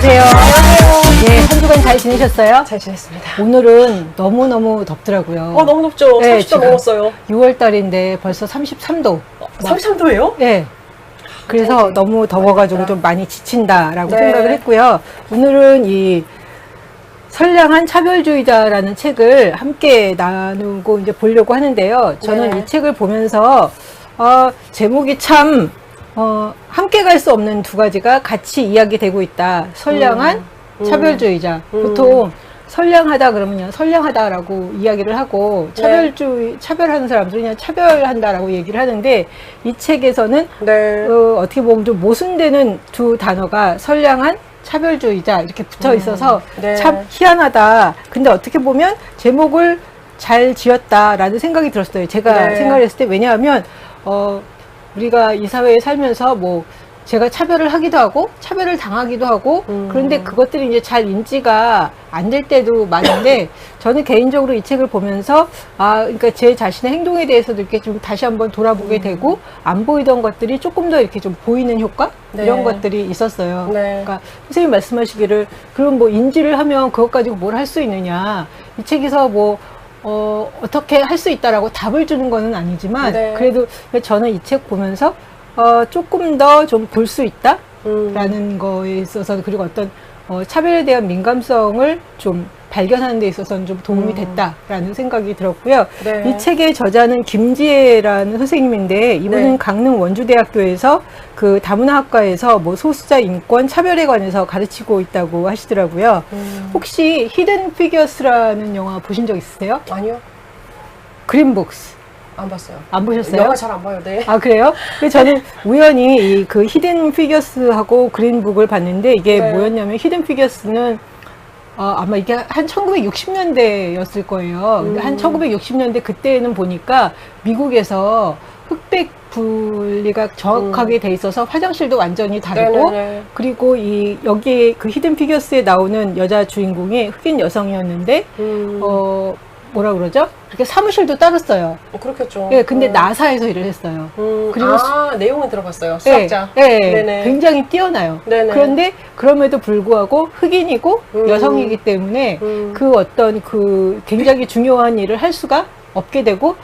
안녕하세요. 안녕하세요. 네, 한 주간 잘 지내셨어요? 잘 지냈습니다. 오늘은 너무너무 덥더라고요. 너무 덥죠? 네, 30도 넘었어요. 6월 달인데 벌써 33도. 33도예요? 네. 그래서 너무 더워가지고 좀 많이 지친다라고 네. 생각을 했고요. 오늘은 이 선량한 차별주의자라는 책을 함께 나누고 이제 보려고 하는데요. 저는 네. 이 책을 보면서 제목이 참 함께 갈 수 없는 두 가지가 같이 이야기되고 있다. 선량한 차별주의자. 보통 선량하다 그러면요, 선량하다라고 이야기를 하고 차별하는 사람들은 그냥 차별한다라고 얘기를 하는데 이 책에서는 네. 어떻게 보면 좀 모순되는 두 단어가 선량한 차별주의자 이렇게 붙어 있어서 네. 참 희한하다. 근데 어떻게 보면 제목을 잘 지었다라는 생각이 들었어요. 제가 네. 생각을 했을 때. 왜냐하면 우리가 이 사회에 살면서 뭐 제가 차별을 하기도 하고 차별을 당하기도 하고 그런데 그것들이 이제 잘 인지가 안 될 때도 많은데 저는 개인적으로 이 책을 보면서 그러니까 제 자신의 행동에 대해서도 이렇게 좀 다시 한번 돌아보게 되고 안 보이던 것들이 조금 더 이렇게 좀 보이는 효과 네. 이런 것들이 있었어요. 네. 그러니까 선생님 말씀하시기를 그럼 뭐 인지를 하면 그것 가지고 뭘 할 수 있느냐, 이 책에서 뭐 어떻게 할 수 있다라고 답을 주는 거는 아니지만 네. 그래도 저는 이 책 보면서 조금 더 좀 볼 수 있다 라는 거에 있어서, 그리고 어떤 차별에 대한 민감성을 좀 발견하는 데 있어서는 좀 도움이 됐다라는 생각이 들었고요. 네. 이 책의 저자는 김지혜라는 선생님인데 이분은 네. 강릉 원주대학교에서 그 다문화학과에서 뭐 소수자 인권 차별에 관해서 가르치고 있다고 하시더라고요. 혹시 히든 피겨스라는 영화 보신 적 있으세요? 아니요. 그린북스 안 봤어요. 안 보셨어요? 영화 잘 안 봐요. 네. 아, 그래요? 그래서 저는 우연히 그 히든 피겨스하고 그린북을 봤는데 이게 네. 뭐였냐면, 히든 피겨스는 아마 이게 한 1960년대였을 거예요. 근데 한 1960년대 그때는 보니까 미국에서 흑백 분리가 정확하게 돼 있어서 화장실도 완전히 다르고, 네네네. 그리고 여기 그 히든 피겨스에 나오는 여자 주인공이 흑인 여성이었는데 뭐라 그러죠? 그렇게 사무실도 따로 써요. 그렇겠죠. 예, 근데 나사에서 일을 했어요. 그리고 내용은 들어봤어요. 수학자. 예, 네네. 굉장히 뛰어나요. 네네. 그런데 그럼에도 불구하고 흑인이고 여성이기 때문에 그 어떤 그 굉장히 중요한 일을 할 수가 없게 되고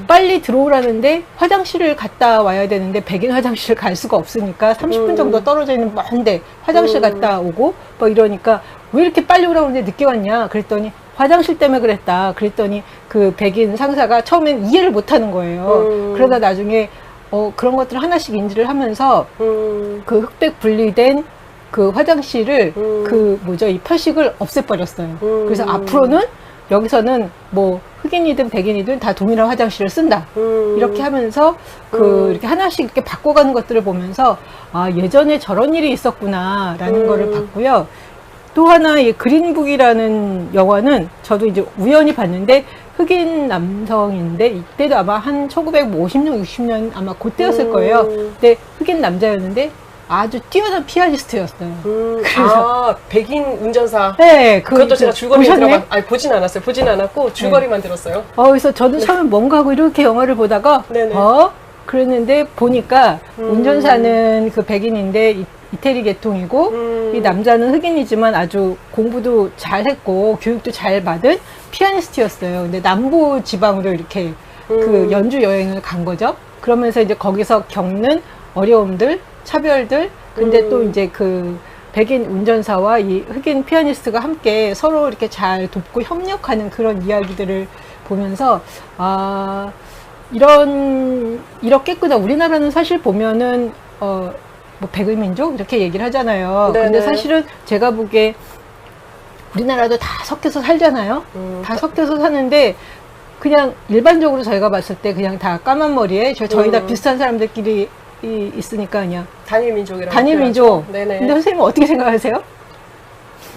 빨리 들어오라는데 화장실을 갔다 와야 되는데 백인 화장실을 갈 수가 없으니까 30분 정도 떨어져 있는 먼데 화장실 갔다 오고 뭐 이러니까 왜 이렇게 빨리 오라고 하는데 늦게 왔냐 그랬더니 화장실 때문에 그랬다. 그랬더니 그 백인 상사가 처음엔 이해를 못 하는 거예요. 그러다 나중에 그런 것들을 하나씩 인지를 하면서 그 흑백 분리된 그 화장실을 이 표식을 없애버렸어요. 그래서 앞으로는 여기서는 뭐 흑인이든 백인이든 다 동일한 화장실을 쓴다. 이렇게 하면서 이렇게 하나씩 이렇게 바꿔가는 것들을 보면서 예전에 저런 일이 있었구나라는 거를 봤고요. 또 하나 이 그린북이라는 영화는 저도 이제 우연히 봤는데 흑인 남성인데 이때도 아마 한 1950년, 60년 아마 그때였을 거예요. 근데 흑인 남자였는데 아주 뛰어난 피아니스트였어요. 그래서 백인 운전사. 네, 그것도 제가 줄거리 보셨네? 보진 않았어요. 보진 않았고 줄거리만 들었어요. 그래서 저도 처음에 뭔가 하고 이렇게 영화를 보다가 네네. 그랬는데 보니까 운전사는 그 백인인데 이태리 계통이고 이 남자는 흑인이지만 아주 공부도 잘했고 교육도 잘 받은 피아니스트였어요. 근데 남부 지방으로 이렇게 그 연주 여행을 간 거죠. 그러면서 이제 거기서 겪는 어려움들, 차별들, 근데 또 이제 그 백인 운전사와 이 흑인 피아니스트가 함께 서로 이렇게 잘 돕고 협력하는 그런 이야기들을 보면서 이렇겠구나. 우리나라는 사실 보면은 뭐 백의민족 이렇게 얘기를 하잖아요. 네네. 근데 사실은 제가 보기에 우리나라도 다 섞여서 살잖아요. 다 섞여서 사는데 그냥 일반적으로 저희가 봤을 때 그냥 다 까만 머리에 저희 다 비슷한 사람들끼리 있으니까 그냥 단일 민족이라고. 단일 민족. 네네. 근데 선생님은 어떻게 생각하세요?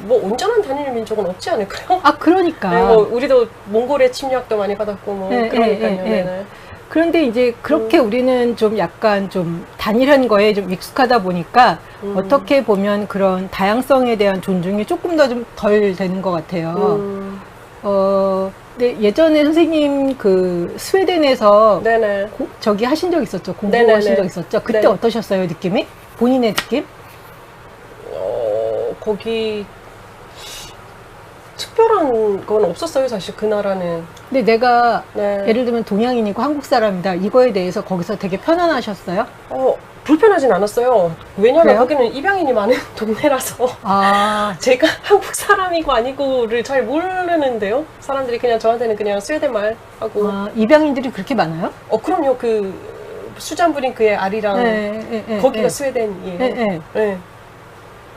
뭐 온전한 단일 민족은 없지 않을까요? 그러니까. 네, 뭐 우리도 몽골의 침략도 많이 받았고 뭐 그러니까요. 네네. 그런데 이제 그렇게 우리는 좀 약간 좀 단일한 거에 좀 익숙하다 보니까 어떻게 보면 그런 다양성에 대한 존중이 조금 더 좀 덜 되는 것 같아요. 근데 예전에 선생님 그 스웨덴에서 네네. 저기 하신 적 있었죠? 네네네. 공부하신 적 있었죠? 그때 네. 어떠셨어요? 느낌이? 본인의 느낌? 거기 특별한 건 없었어요, 사실 그 나라는. 근데 내가 네. 예를 들면 동양인이고 한국 사람이다. 이거에 대해서 거기서 되게 편안하셨어요? 불편하진 않았어요. 왜냐면 그래요? 거기는 입양인이 많은 동네라서 아, 제가 한국 사람이고 아니고를 잘 모르는데요. 사람들이 그냥 저한테는 그냥 스웨덴 말 하고. 아, 입양인들이 그렇게 많아요? 그럼요. 그 수잔 브링크의 아리랑 거기가 스웨덴이에요. 네.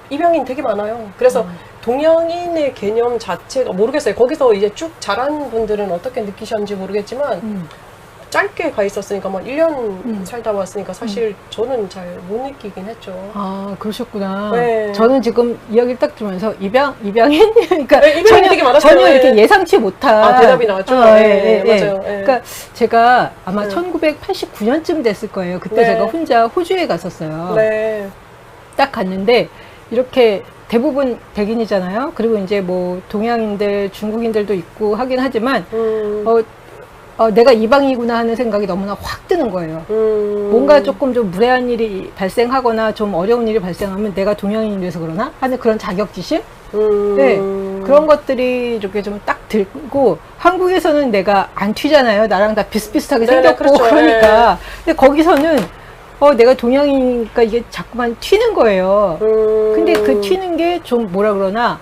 입양인 되게 많아요. 그래서 동양인의 개념 자체가 모르겠어요. 거기서 이제 쭉 자란 분들은 어떻게 느끼셨는지 모르겠지만 짧게 가 있었으니까 막 1년 살다 왔으니까 사실 저는 잘 못 느끼긴 했죠. 아, 그러셨구나. 네. 저는 지금 이야기를 딱 들으면서 입양인? 그러니까 네, 입양인 되게 많았어요. 전혀 이렇게 네. 예상치 못한 대답이 나왔죠. 네, 맞아요. 그러니까 제가 아마 네. 1989년쯤 됐을 거예요. 그때 네. 제가 혼자 호주에 갔었어요. 네. 딱 갔는데 이렇게 대부분 백인이잖아요. 그리고 이제 뭐 동양인들, 중국인들도 있고 하긴 하지만 내가 이방이구나 하는 생각이 너무나 확 드는 거예요. 뭔가 조금 좀 무례한 일이 발생하거나 좀 어려운 일이 발생하면 내가 동양인이 돼서 그러나 하는 그런 자격지심? 네. 그런 것들이 이렇게 좀 딱 들고, 한국에서는 내가 안 튀잖아요. 나랑 다 비슷비슷하게 네네, 생겼고, 그렇죠. 그러니까. 근데 거기서는 내가 동양이니까 이게 자꾸만 튀는 거예요. 근데 그 튀는 게 좀 뭐라 그러나,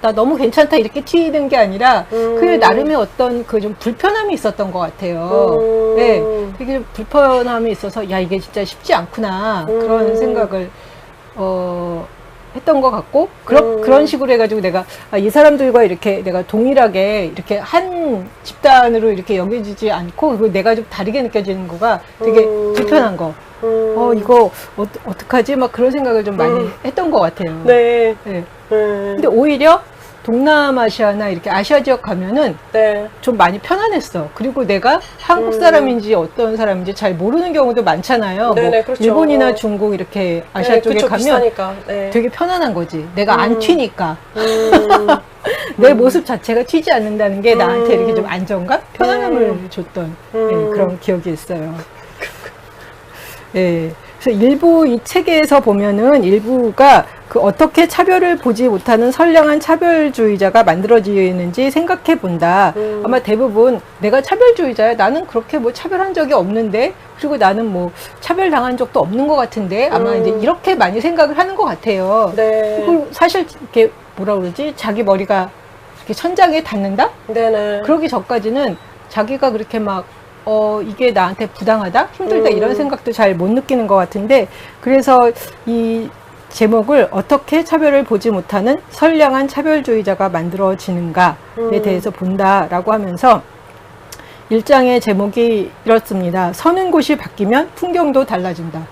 나 너무 괜찮다 이렇게 튀는 게 아니라 그 나름의 어떤 그 좀 불편함이 있었던 것 같아요. 네, 되게 좀 불편함이 있어서 야 이게 진짜 쉽지 않구나 그런 생각을 했던 것 같고 그런 식으로 해가지고 내가 이 사람들과 이렇게 내가 동일하게 이렇게 한 집단으로 이렇게 여겨지지 않고 그리고 내가 좀 다르게 느껴지는 거가 되게 불편한 거. 이거 어떡하지? 막 그런 생각을 좀 많이 했던 것 같아요. 네. 네. 근데 오히려 동남아시아나 이렇게 아시아 지역 가면은 네. 좀 많이 편안했어. 그리고 내가 한국 사람인지 어떤 사람인지 잘 모르는 경우도 많잖아요. 네네, 뭐 그렇죠. 일본이나 중국 이렇게 아시아 네, 쪽에 그쵸, 가면 비싸니까. 네. 되게 편안한 거지. 내가 안 튀니까. 음. 내 모습 자체가 튀지 않는다는 게 나한테 이렇게 좀 안정감? 편안함을 줬던 그런 기억이 있어요. 예. 그래서 일부 이 책에서 보면은 일부가 그 어떻게 차별을 보지 못하는 선량한 차별주의자가 만들어지는지 생각해 본다. 아마 대부분 내가 차별주의자야. 나는 그렇게 뭐 차별한 적이 없는데, 그리고 나는 뭐 차별당한 적도 없는 것 같은데, 아마 이제 이렇게 많이 생각을 하는 것 같아요. 네. 그리고 사실 이렇게 뭐라 그러지? 자기 머리가 이렇게 천장에 닿는다? 네네. 그러기 전까지는 자기가 그렇게 막 이게 나한테 부당하다? 힘들다? 이런 생각도 잘 못 느끼는 것 같은데, 그래서 이 제목을 어떻게 차별을 보지 못하는 선량한 차별주의자가 만들어지는가에 대해서 본다라고 하면서 1장의 제목이 이렇습니다. 서는 곳이 바뀌면 풍경도 달라진다.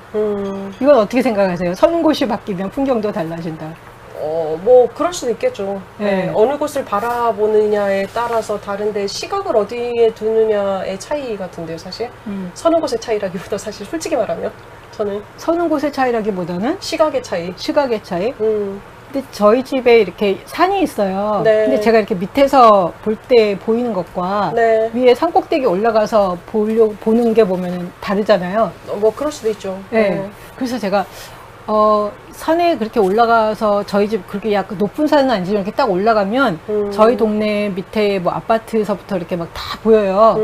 이건 어떻게 생각하세요? 서는 곳이 바뀌면 풍경도 달라진다. 뭐 그럴 수도 있겠죠. 네. 네. 어느 곳을 바라보느냐에 따라서 다른데 시각을 어디에 두느냐의 차이 같은데요, 사실. 서는 곳의 차이라기보다 사실 솔직히 말하면 저는 서는 곳의 차이라기보다는 시각의 차이. 시각의 차이. 근데 저희 집에 이렇게 산이 있어요. 네. 근데 제가 이렇게 밑에서 볼 때 보이는 것과 네. 위에 산꼭대기 올라가서 보는 게 보면 다르잖아요. 뭐 그럴 수도 있죠. 네. 그래서 제가 산에 그렇게 올라가서 저희 집 그렇게 약간 높은 산은 아니지만 이렇게 딱 올라가면 저희 동네 밑에 뭐 아파트에서부터 이렇게 막 다 보여요.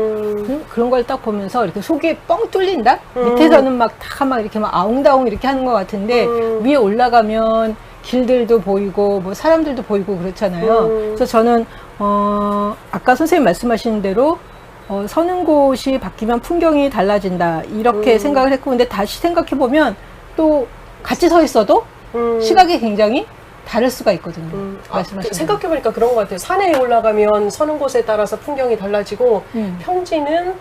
그런 걸 딱 보면서 이렇게 속이 뻥 뚫린다? 밑에서는 막 다 막 이렇게 막 아웅다웅 이렇게 하는 것 같은데 위에 올라가면 길들도 보이고 뭐 사람들도 보이고 그렇잖아요. 그래서 저는 아까 선생님 말씀하신 대로 서는 곳이 바뀌면 풍경이 달라진다 이렇게 생각을 했고, 근데 다시 생각해 보면 또 같이 서 있어도 시각이 굉장히 다를 수가 있거든요. 말씀하신 생각해보니까 그런 것 같아요. 산에 올라가면 서는 곳에 따라서 풍경이 달라지고 평지는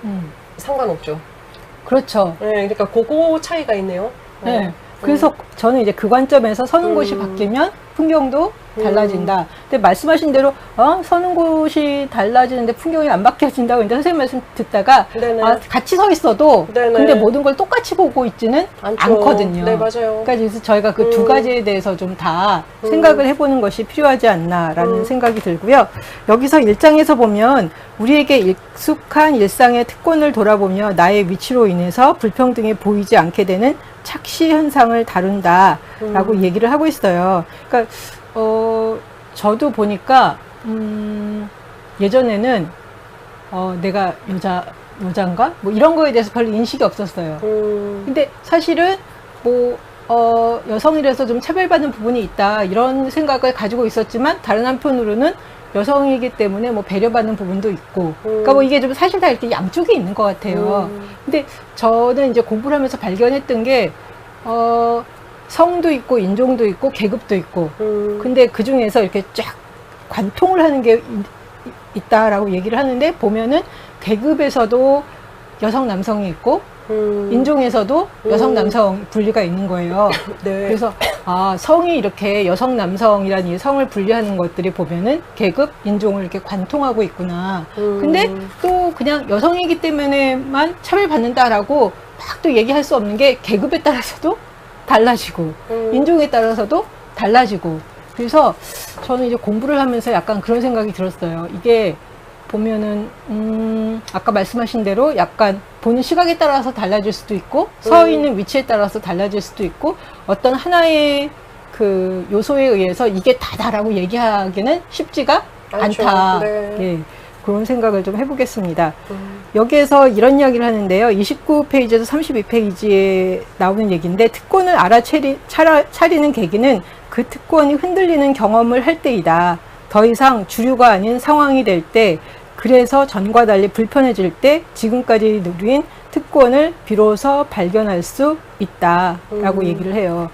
상관없죠. 그렇죠. 네, 그러니까 그거 차이가 있네요. 네. 그래서 저는 이제 그 관점에서 서는 곳이 바뀌면 풍경도 달라진다. 근데 말씀하신 대로 서는 곳이 달라지는데 풍경이 안 바뀌어진다고 이제 선생님 말씀 듣다가 네네. 같이 서 있어도 네네. 근데 모든 걸 똑같이 보고 있지는 않거든요. 네, 맞아요. 그래서 저희가 그 두 가지에 대해서 좀 다 생각을 해보는 것이 필요하지 않나라는 생각이 들고요. 여기서 1장에서 보면 우리에게 익숙한 일상의 특권을 돌아보며 나의 위치로 인해서 불평등이 보이지 않게 되는 착시 현상을 다룬다라고 얘기를 하고 있어요. 그러니까 저도 보니까 예전에는 내가 여잔가? 뭐 이런 거에 대해서 별로 인식이 없었어요. 근데 사실은 뭐 여성이라서 좀 차별받는 부분이 있다 이런 생각을 가지고 있었지만 다른 한편으로는 여성이기 때문에 뭐 배려받는 부분도 있고 그러니까 뭐 이게 좀 사실 다 이렇게 양쪽이 있는 것 같아요. 근데 저는 이제 공부를 하면서 발견했던 게 성도 있고 인종도 있고 계급도 있고 근데 그 중에서 이렇게 쫙 관통을 하는 게 있다라고 얘기를 하는데 보면은 계급에서도 여성 남성이 있고 인종에서도 여성 남성 분리가 있는 거예요. 네. 그래서 성이 이렇게 여성 남성이라는 이 성을 분리하는 것들이 보면은 계급 인종을 이렇게 관통하고 있구나. 근데 또 그냥 여성이기 때문에만 차별받는다라고 막 또 얘기할 수 없는 게 계급에 따라서도 달라지고 인종에 따라서도 달라지고 그래서 저는 이제 공부를 하면서 약간 그런 생각이 들었어요. 이게 보면은 아까 말씀하신 대로 약간 보는 시각에 따라서 달라질 수도 있고 서 있는 위치에 따라서 달라질 수도 있고 어떤 하나의 그 요소에 의해서 이게 다다라고 얘기하기는 쉽지가 않다. 네. 예, 그런 생각을 좀 해보겠습니다. 여기에서 이런 이야기를 하는데요. 29페이지에서 32페이지에 나오는 얘기인데 특권을 알아차리는 계기는 그 특권이 흔들리는 경험을 할 때이다. 더 이상 주류가 아닌 상황이 될 때, 그래서 전과 달리 불편해질 때 지금까지 누린 특권을 비로소 발견할 수 있다라고 얘기를 해요.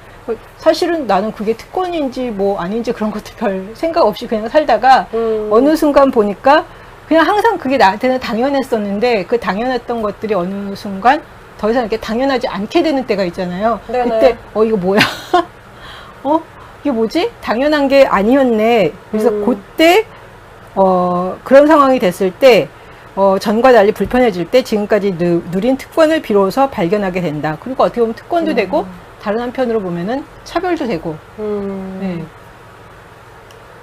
사실은 나는 그게 특권인지 뭐 아닌지 그런 것도 별 생각 없이 그냥 살다가 어느 순간 보니까 그냥 항상 그게 나한테는 당연했었는데 그 당연했던 것들이 어느 순간 더 이상 이렇게 당연하지 않게 되는 때가 있잖아요. 네네. 그때 이거 뭐야? 이게 뭐지? 당연한 게 아니었네. 그래서 그때 그런 상황이 됐을 때 전과 달리 불편해질 때 지금까지 누린 특권을 비로소 발견하게 된다. 그리고 어떻게 보면 특권도 되고 다른 한편으로 보면은 차별도 되고. 네.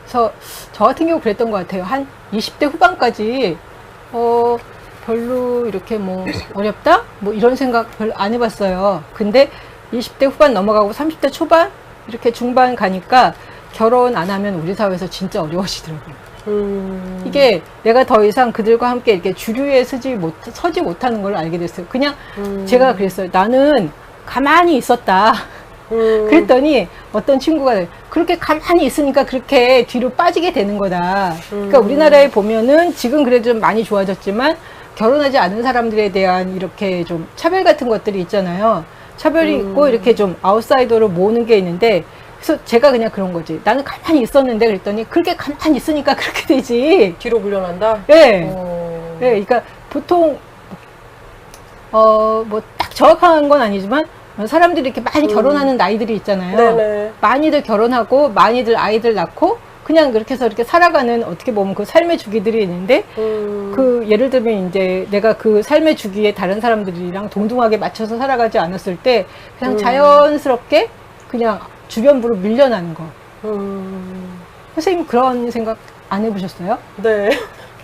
그래서 저 같은 경우 그랬던 것 같아요. 한 20대 후반까지 별로 이렇게 뭐 어렵다? 뭐 이런 생각 별로 안 해봤어요. 근데 20대 후반 넘어가고 30대 초반 이렇게 중반 가니까 결혼 안 하면 우리 사회에서 진짜 어려워지더라고요. 이게 내가 더 이상 그들과 함께 이렇게 주류에 서지 못하는 걸 알게 됐어요. 그냥 제가 그랬어요. 나는 가만히 있었다. 그랬더니 어떤 친구가 그렇게 가만히 있으니까 그렇게 뒤로 빠지게 되는 거다. 그러니까 우리나라에 보면은 지금 그래도 좀 많이 좋아졌지만 결혼하지 않은 사람들에 대한 이렇게 좀 차별 같은 것들이 있잖아요. 차별이 있고 이렇게 좀 아웃사이더로 모으는 게 있는데 그래서 제가 그냥 그런 거지. 나는 가만히 있었는데 그랬더니 그렇게 가만히 있으니까 그렇게 되지. 뒤로 물러난다? 네. 네. 그러니까 보통 뭐 딱 정확한 건 아니지만 사람들이 이렇게 많이 결혼하는 나이들이 있잖아요. 네네. 많이들 결혼하고 많이들 아이들 낳고 그냥 그렇게 해서 이렇게 살아가는 어떻게 보면 그 삶의 주기들이 있는데 그 예를 들면 이제 내가 그 삶의 주기에 다른 사람들이랑 동등하게 맞춰서 살아가지 않았을 때 그냥 자연스럽게 그냥 주변부로 밀려나는 거. 선생님 그런 생각 안 해보셨어요? 네.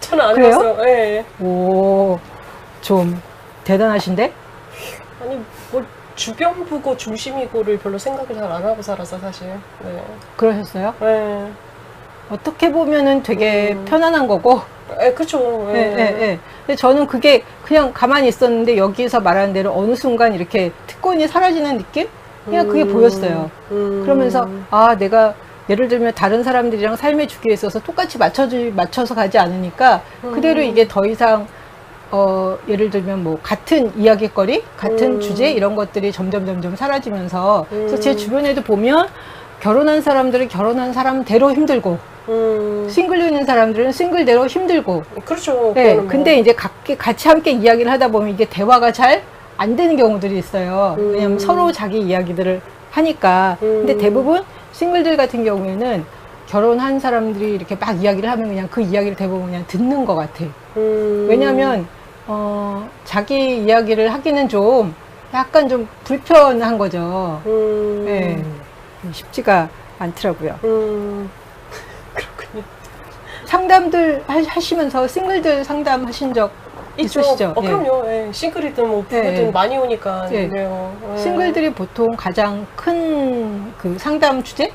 저는 안 그래요? 해봤어요. 네. 오, 좀 대단하신데? 아니 뭐 주변부고 중심이고를 별로 생각을 잘 안 하고 살아서 사실. 네. 그러셨어요? 네. 어떻게 보면은 되게 편안한 거고. 그렇죠. 네, 네, 네. 근데 저는 그게 그냥 가만히 있었는데 여기서 말하는 대로 어느 순간 이렇게 특권이 사라지는 느낌? 그냥 그게 보였어요. 그러면서 내가 예를 들면 다른 사람들이랑 삶의 주기에 있어서 똑같이 맞춰서 가지 않으니까 그대로 이게 더 이상 예를 들면 뭐 같은 이야기거리, 같은 주제 이런 것들이 점점 사라지면서 그래서 제 주변에도 보면 결혼한 사람들은 결혼한 사람대로 힘들고 싱글로 있는 사람들은 싱글대로 힘들고 그렇죠. 네, 뭐. 근데 이제 같이 함께 이야기를 하다 보면 이게 대화가 잘 안 되는 경우들이 있어요. 왜냐면 서로 자기 이야기들을 하니까. 근데 대부분 싱글들 같은 경우에는 결혼한 사람들이 이렇게 막 이야기를 하면 그냥 그 이야기를 대부분 그냥 듣는 것 같아. 왜냐면 자기 이야기를 하기는 좀 약간 좀 불편한 거죠. 네, 쉽지가 않더라고요. 그렇군요. 상담들 하시면서 싱글들 상담하신 적 있으시죠? 그럼요. 예. 싱글이든 뭐 부부든 많이 오니까. 예. 싱글들이 보통 가장 큰 그 상담 주제?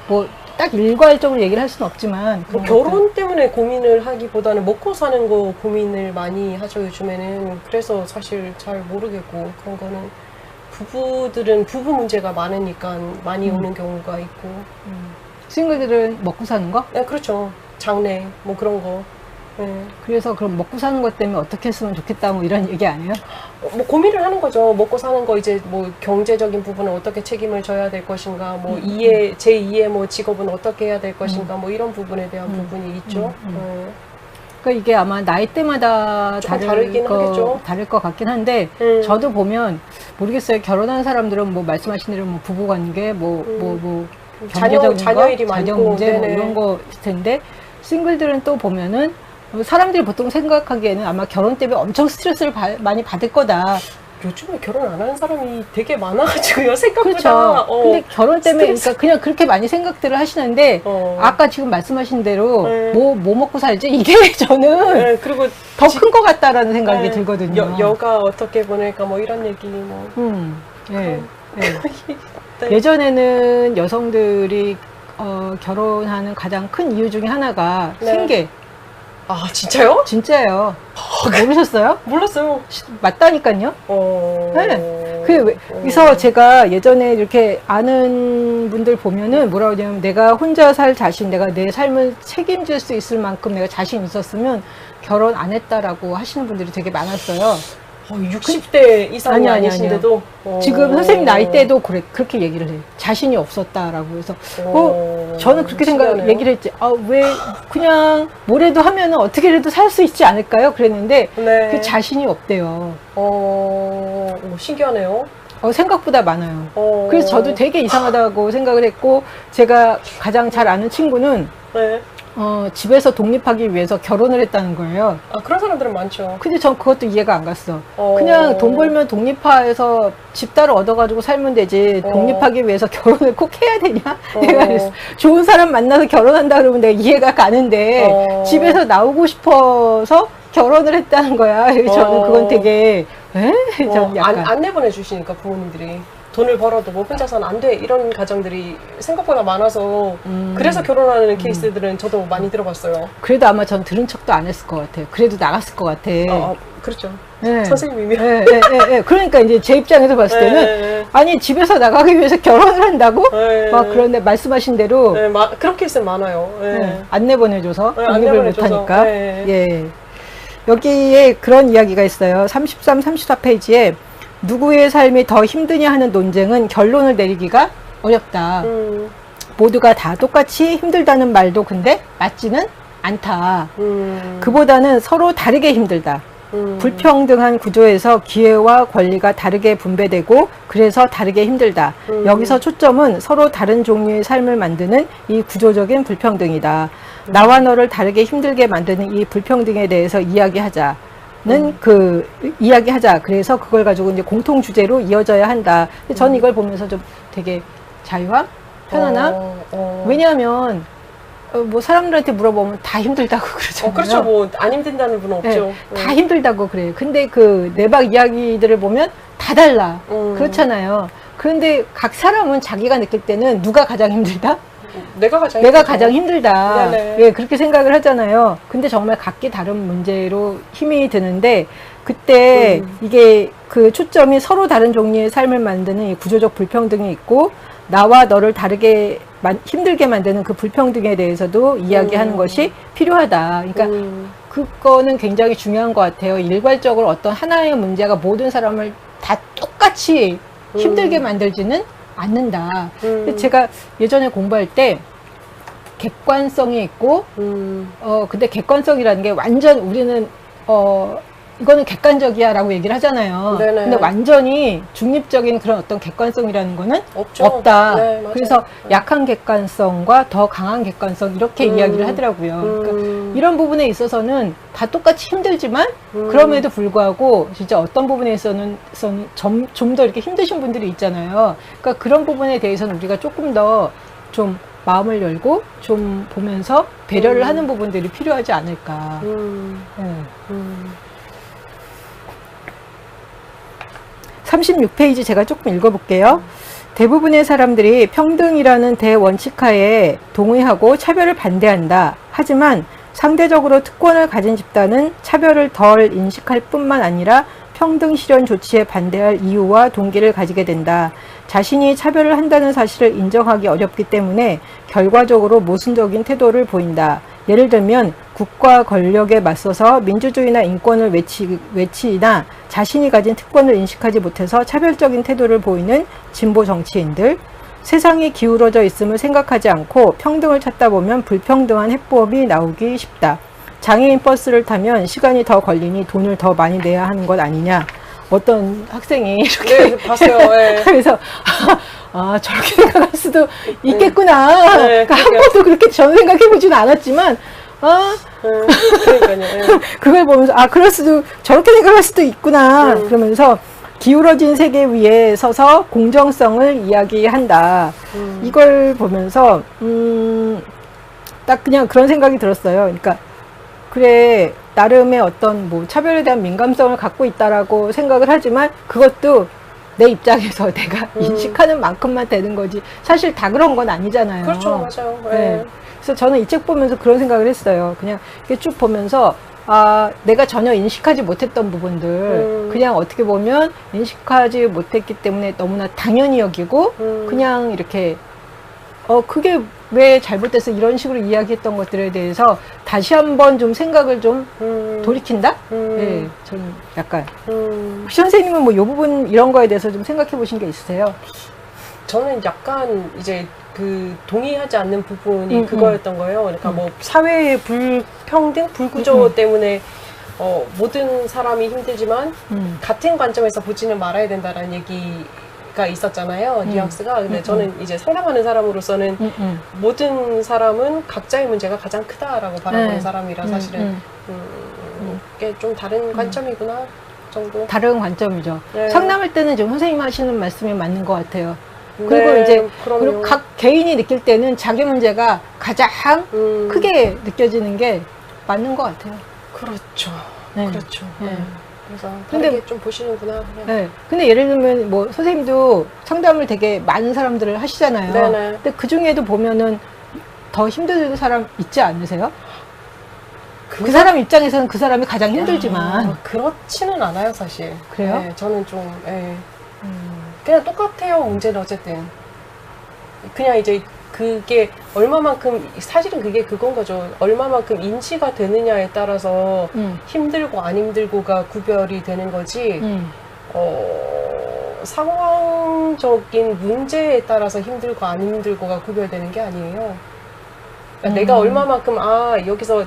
뭐 딱 일괄적으로 얘기를 할 수는 없지만 뭐 결혼 때문에 고민을 하기보다는 먹고 사는 거 고민을 많이 하죠, 요즘에는. 그래서 사실 잘 모르겠고, 그런 거는 부부들은 부부 문제가 많으니까 많이 오는 경우가 있고. 싱글들은 먹고 사는 거? 네, 그렇죠. 장래 뭐 그런 거. 네. 그래서 그럼 먹고 사는 것 때문에 어떻게 했으면 좋겠다 뭐 이런 얘기 아니에요? 뭐 고민을 하는 거죠. 먹고 사는 거 이제 뭐 경제적인 부분은 어떻게 책임을 져야 될 것인가, 뭐 제2의 뭐 직업은 어떻게 해야 될 것인가, 뭐 이런 부분에 대한 부분이 있죠. 그러니까 이게 아마 나이 때마다 다르긴 하겠죠. 다를 것 같긴 한데 저도 보면 모르겠어요. 결혼한 사람들은 뭐 말씀하신 대로 뭐 부부관계, 뭐 경제적인 자녀일이 거, 자녀 많고, 문제 뭐 네네. 이런 거일 텐데 싱글들은 또 보면은 사람들이 보통 생각하기에는 아마 결혼 때문에 엄청 스트레스를 많이 받을 거다. 요즘에 결혼 안 하는 사람이 되게 많아가지고요, 생각보다. 그렇죠. 근데 결혼 때문에 그러니까 그냥 그렇게 많이 생각들을 하시는데 아까 지금 말씀하신 대로 뭐 먹고 살지? 이게 저는 그리고 더 큰 것 같다라는 생각이 들거든요. 여가 어떻게 보낼까 뭐 이런 얘기 뭐. 예. 예전에는 여성들이 결혼하는 가장 큰 이유 중에 하나가 생계. 아, 진짜요? 진짜예요. 모르셨어요? 몰랐어요. 맞다니까요. 네. 그래서 제가 예전에 이렇게 아는 분들 보면은 뭐라고 하냐면 내가 혼자 살 자신, 내가 내 삶을 책임질 수 있을 만큼 내가 자신 있었으면 결혼 안 했다라고 하시는 분들이 되게 많았어요. 60대 이상이 아니신데도 지금 선생님 나이 때도 그렇게 얘기를 해요. 자신이 없었다라고 해서 저는 그렇게 얘기를 했지. 왜 그냥 뭐래도 하면은 어떻게라도 살 수 있지 않을까요? 그랬는데 그 자신이 없대요. 신기하네요. 생각보다 많아요. 그래서 저도 되게 이상하다고 생각을 했고, 제가 가장 잘 아는 친구는 집에서 독립하기 위해서 결혼을 했다는 거예요. 그런 사람들은 많죠. 근데 전 그것도 이해가 안 갔어. 그냥 돈 벌면 독립해서 집 따로 얻어가지고 살면 되지. 독립하기 위해서 결혼을 꼭 해야 되냐? 내가 그랬어. 좋은 사람 만나서 결혼한다 그러면 내가 이해가 가는데 집에서 나오고 싶어서 결혼을 했다는 거야. 저는 그건 되게 저는 약간 안 내보내 주시니까 부모님들이. 돈을 벌어도 뭐 혼자서는 안 돼, 이런 가정들이 생각보다 많아서 그래서 결혼하는 케이스들은 저도 많이 들어봤어요. 그래도 아마 전 들은 척도 안 했을 것 같아요. 그래도 나갔을 것 같아. 그렇죠. 네. 선생님이. 그러니까 이제 제 입장에서 봤을 때는 아니 집에서 나가기 위해서 결혼을 한다고? 막 그런데 말씀하신 대로 그런 케이스는 많아요. 안 내보내줘서 안 독립을 못하니까. 여기에 그런 이야기가 있어요. 33, 34페이지에 누구의 삶이 더 힘드냐 하는 논쟁은 결론을 내리기가 어렵다. 모두가 다 똑같이 힘들다는 말도 근데 맞지는 않다. 그보다는 서로 다르게 힘들다. 불평등한 구조에서 기회와 권리가 다르게 분배되고 그래서 다르게 힘들다. 여기서 초점은 서로 다른 종류의 삶을 만드는 이 구조적인 불평등이다. 나와 너를 다르게 힘들게 만드는 이 불평등에 대해서 이야기하자. 이야기하자. 그래서 그걸 가지고 이제 공통 주제로 이어져야 한다. 저는 이걸 보면서 좀 되게 자유함? 편안함? 왜냐하면, 뭐 사람들한테 물어보면 다 힘들다고 그러잖아요. 그렇죠. 뭐 안 힘든다는 분은 없죠. 다 힘들다고 그래요. 근데 내박 이야기들을 보면 다 달라. 그렇잖아요. 그런데 각 사람은 자기가 느낄 때는 누가 가장 힘들다? 내가 가장 힘들다. 그렇게 생각을 하잖아요. 근데 정말 각기 다른 문제로 힘이 드는데 그때 이게 그 초점이 서로 다른 종류의 삶을 만드는 이 구조적 불평등이 있고 나와 너를 다르게 힘들게 만드는 그 불평등에 대해서도 이야기하는 것이 필요하다. 그러니까 그거는 굉장히 중요한 것 같아요. 일괄적으로 어떤 하나의 문제가 모든 사람을 다 똑같이 힘들게 만들지는 않는다. 제가 예전에 공부할 때 객관성이 있고, 근데 객관성이라는 게 완전 우리는, 이거는 객관적이야 라고 얘기를 하잖아요. 근데 완전히 중립적인 그런 어떤 객관성이라는 거는 없다. 그래서 약한 객관성과 더 강한 객관성 이렇게 이야기를 하더라고요. 그러니까 이런 부분에 있어서는 다 똑같이 힘들지만 그럼에도 불구하고 진짜 어떤 부분에 있어서는 좀 더 이렇게 힘드신 분들이 있잖아요. 그러니까 그런 부분에 대해서는 우리가 조금 더 좀 마음을 열고 좀 보면서 배려를 하는 부분들이 필요하지 않을까. 36페이지 제가 조금 읽어볼게요. 대부분의 사람들이 평등이라는 대원칙하에 동의하고 차별을 반대한다. 하지만 상대적으로 특권을 가진 집단은 차별을 덜 인식할 뿐만 아니라 평등 실현 조치에 반대할 이유와 동기를 가지게 된다. 자신이 차별을 한다는 사실을 인정하기 어렵기 때문에 결과적으로 모순적인 태도를 보인다. 예를 들면 국가 권력에 맞서서 민주주의나 인권을 외치나 자신이 가진 특권을 인식하지 못해서 차별적인 태도를 보이는 진보 정치인들, 세상이 기울어져 있음을 생각하지 않고 평등을 찾다 보면 불평등한 해법이 나오기 쉽다. 장애인 버스를 타면 시간이 더 걸리니 돈을 더 많이 내야 하는 것 아니냐. 어떤 학생이 이렇게 네, 봤어요. 네. 그래서 저렇게 생각할 수도 있겠구나. 네, 그러니까 한 번도 그렇게 저는 생각해보지는 않았지만 그러니까요. 네. 그걸 보면서 그럴 수도 저렇게 생각할 수도 있구나. 그러면서 기울어진 세계 위에 서서 공정성을 이야기한다. 이걸 보면서 딱 그냥 그런 생각이 들었어요. 그러니까 그래 나름의 어떤 뭐 차별에 대한 민감성을 갖고 있다라고 생각을 하지만 그것도 내 입장에서 내가 인식하는 만큼만 되는 거지 사실 다 그런 건 아니잖아요. 그렇죠, 맞아요. 네. 네. 그래서 저는 이 책 보면서 그런 생각을 했어요. 그냥 이렇게 쭉 보면서 내가 전혀 인식하지 못했던 부분들 그냥 어떻게 보면 인식하지 못했기 때문에 너무나 당연히 여기고 그냥 이렇게 그게 왜 잘못돼서 이런 식으로 이야기했던 것들에 대해서 다시 한번 좀 생각을 좀 돌이킨다? 네, 저는 약간. 혹시 선생님은 뭐 이 부분 이런 거에 대해서 좀 생각해 보신 게 있으세요? 저는 약간 이제 그 동의하지 않는 부분이 그거였던 거예요. 그러니까 뭐 사회의 불평등, 불구조 때문에 모든 사람이 힘들지만 같은 관점에서 보지는 말아야 된다라는 얘기가 있었잖아요. 뉘앙스가. 근데 저는 이제 상담하는 사람으로서는 모든 사람은 각자의 문제가 가장 크다라고 바라보는 사람이라 사실은 그게 좀 다른 관점이구나 정도. 다른 관점이죠. 네. 상담할 때는 좀 선생님 하시는 말씀이 맞는 것 같아요. 그리고 네, 이제 그럼요. 그리고 각 개인이 느낄 때는 자기 문제가 가장 크게 느껴지는 게 맞는 것 같아요. 그렇죠. 네. 그렇죠. 네. 그래서 근데- 다르게 좀 보시는구나. 그냥. 네. 근데 예를 들면 뭐 선생님도 상담을 되게 많은 사람들을 하시잖아요. 네네. 근데 그 중에도 보면은 더 힘든 사람 있지 않으세요? 그 사람 입장에서는 그 사람이 가장 힘들지만. 그렇지는 않아요, 사실. 그래요? 네, 저는 좀 그냥 똑같아요. 문제는 어쨌든 그냥 이제 그게 얼마만큼 사실은 그게 그건 거죠. 얼마만큼 인지가 되느냐에 따라서 힘들고 안 힘들고가 구별이 되는 거지. 상황적인 문제에 따라서 힘들고 안 힘들고가 구별되는 게 아니에요. 그러니까 내가 얼마만큼 여기서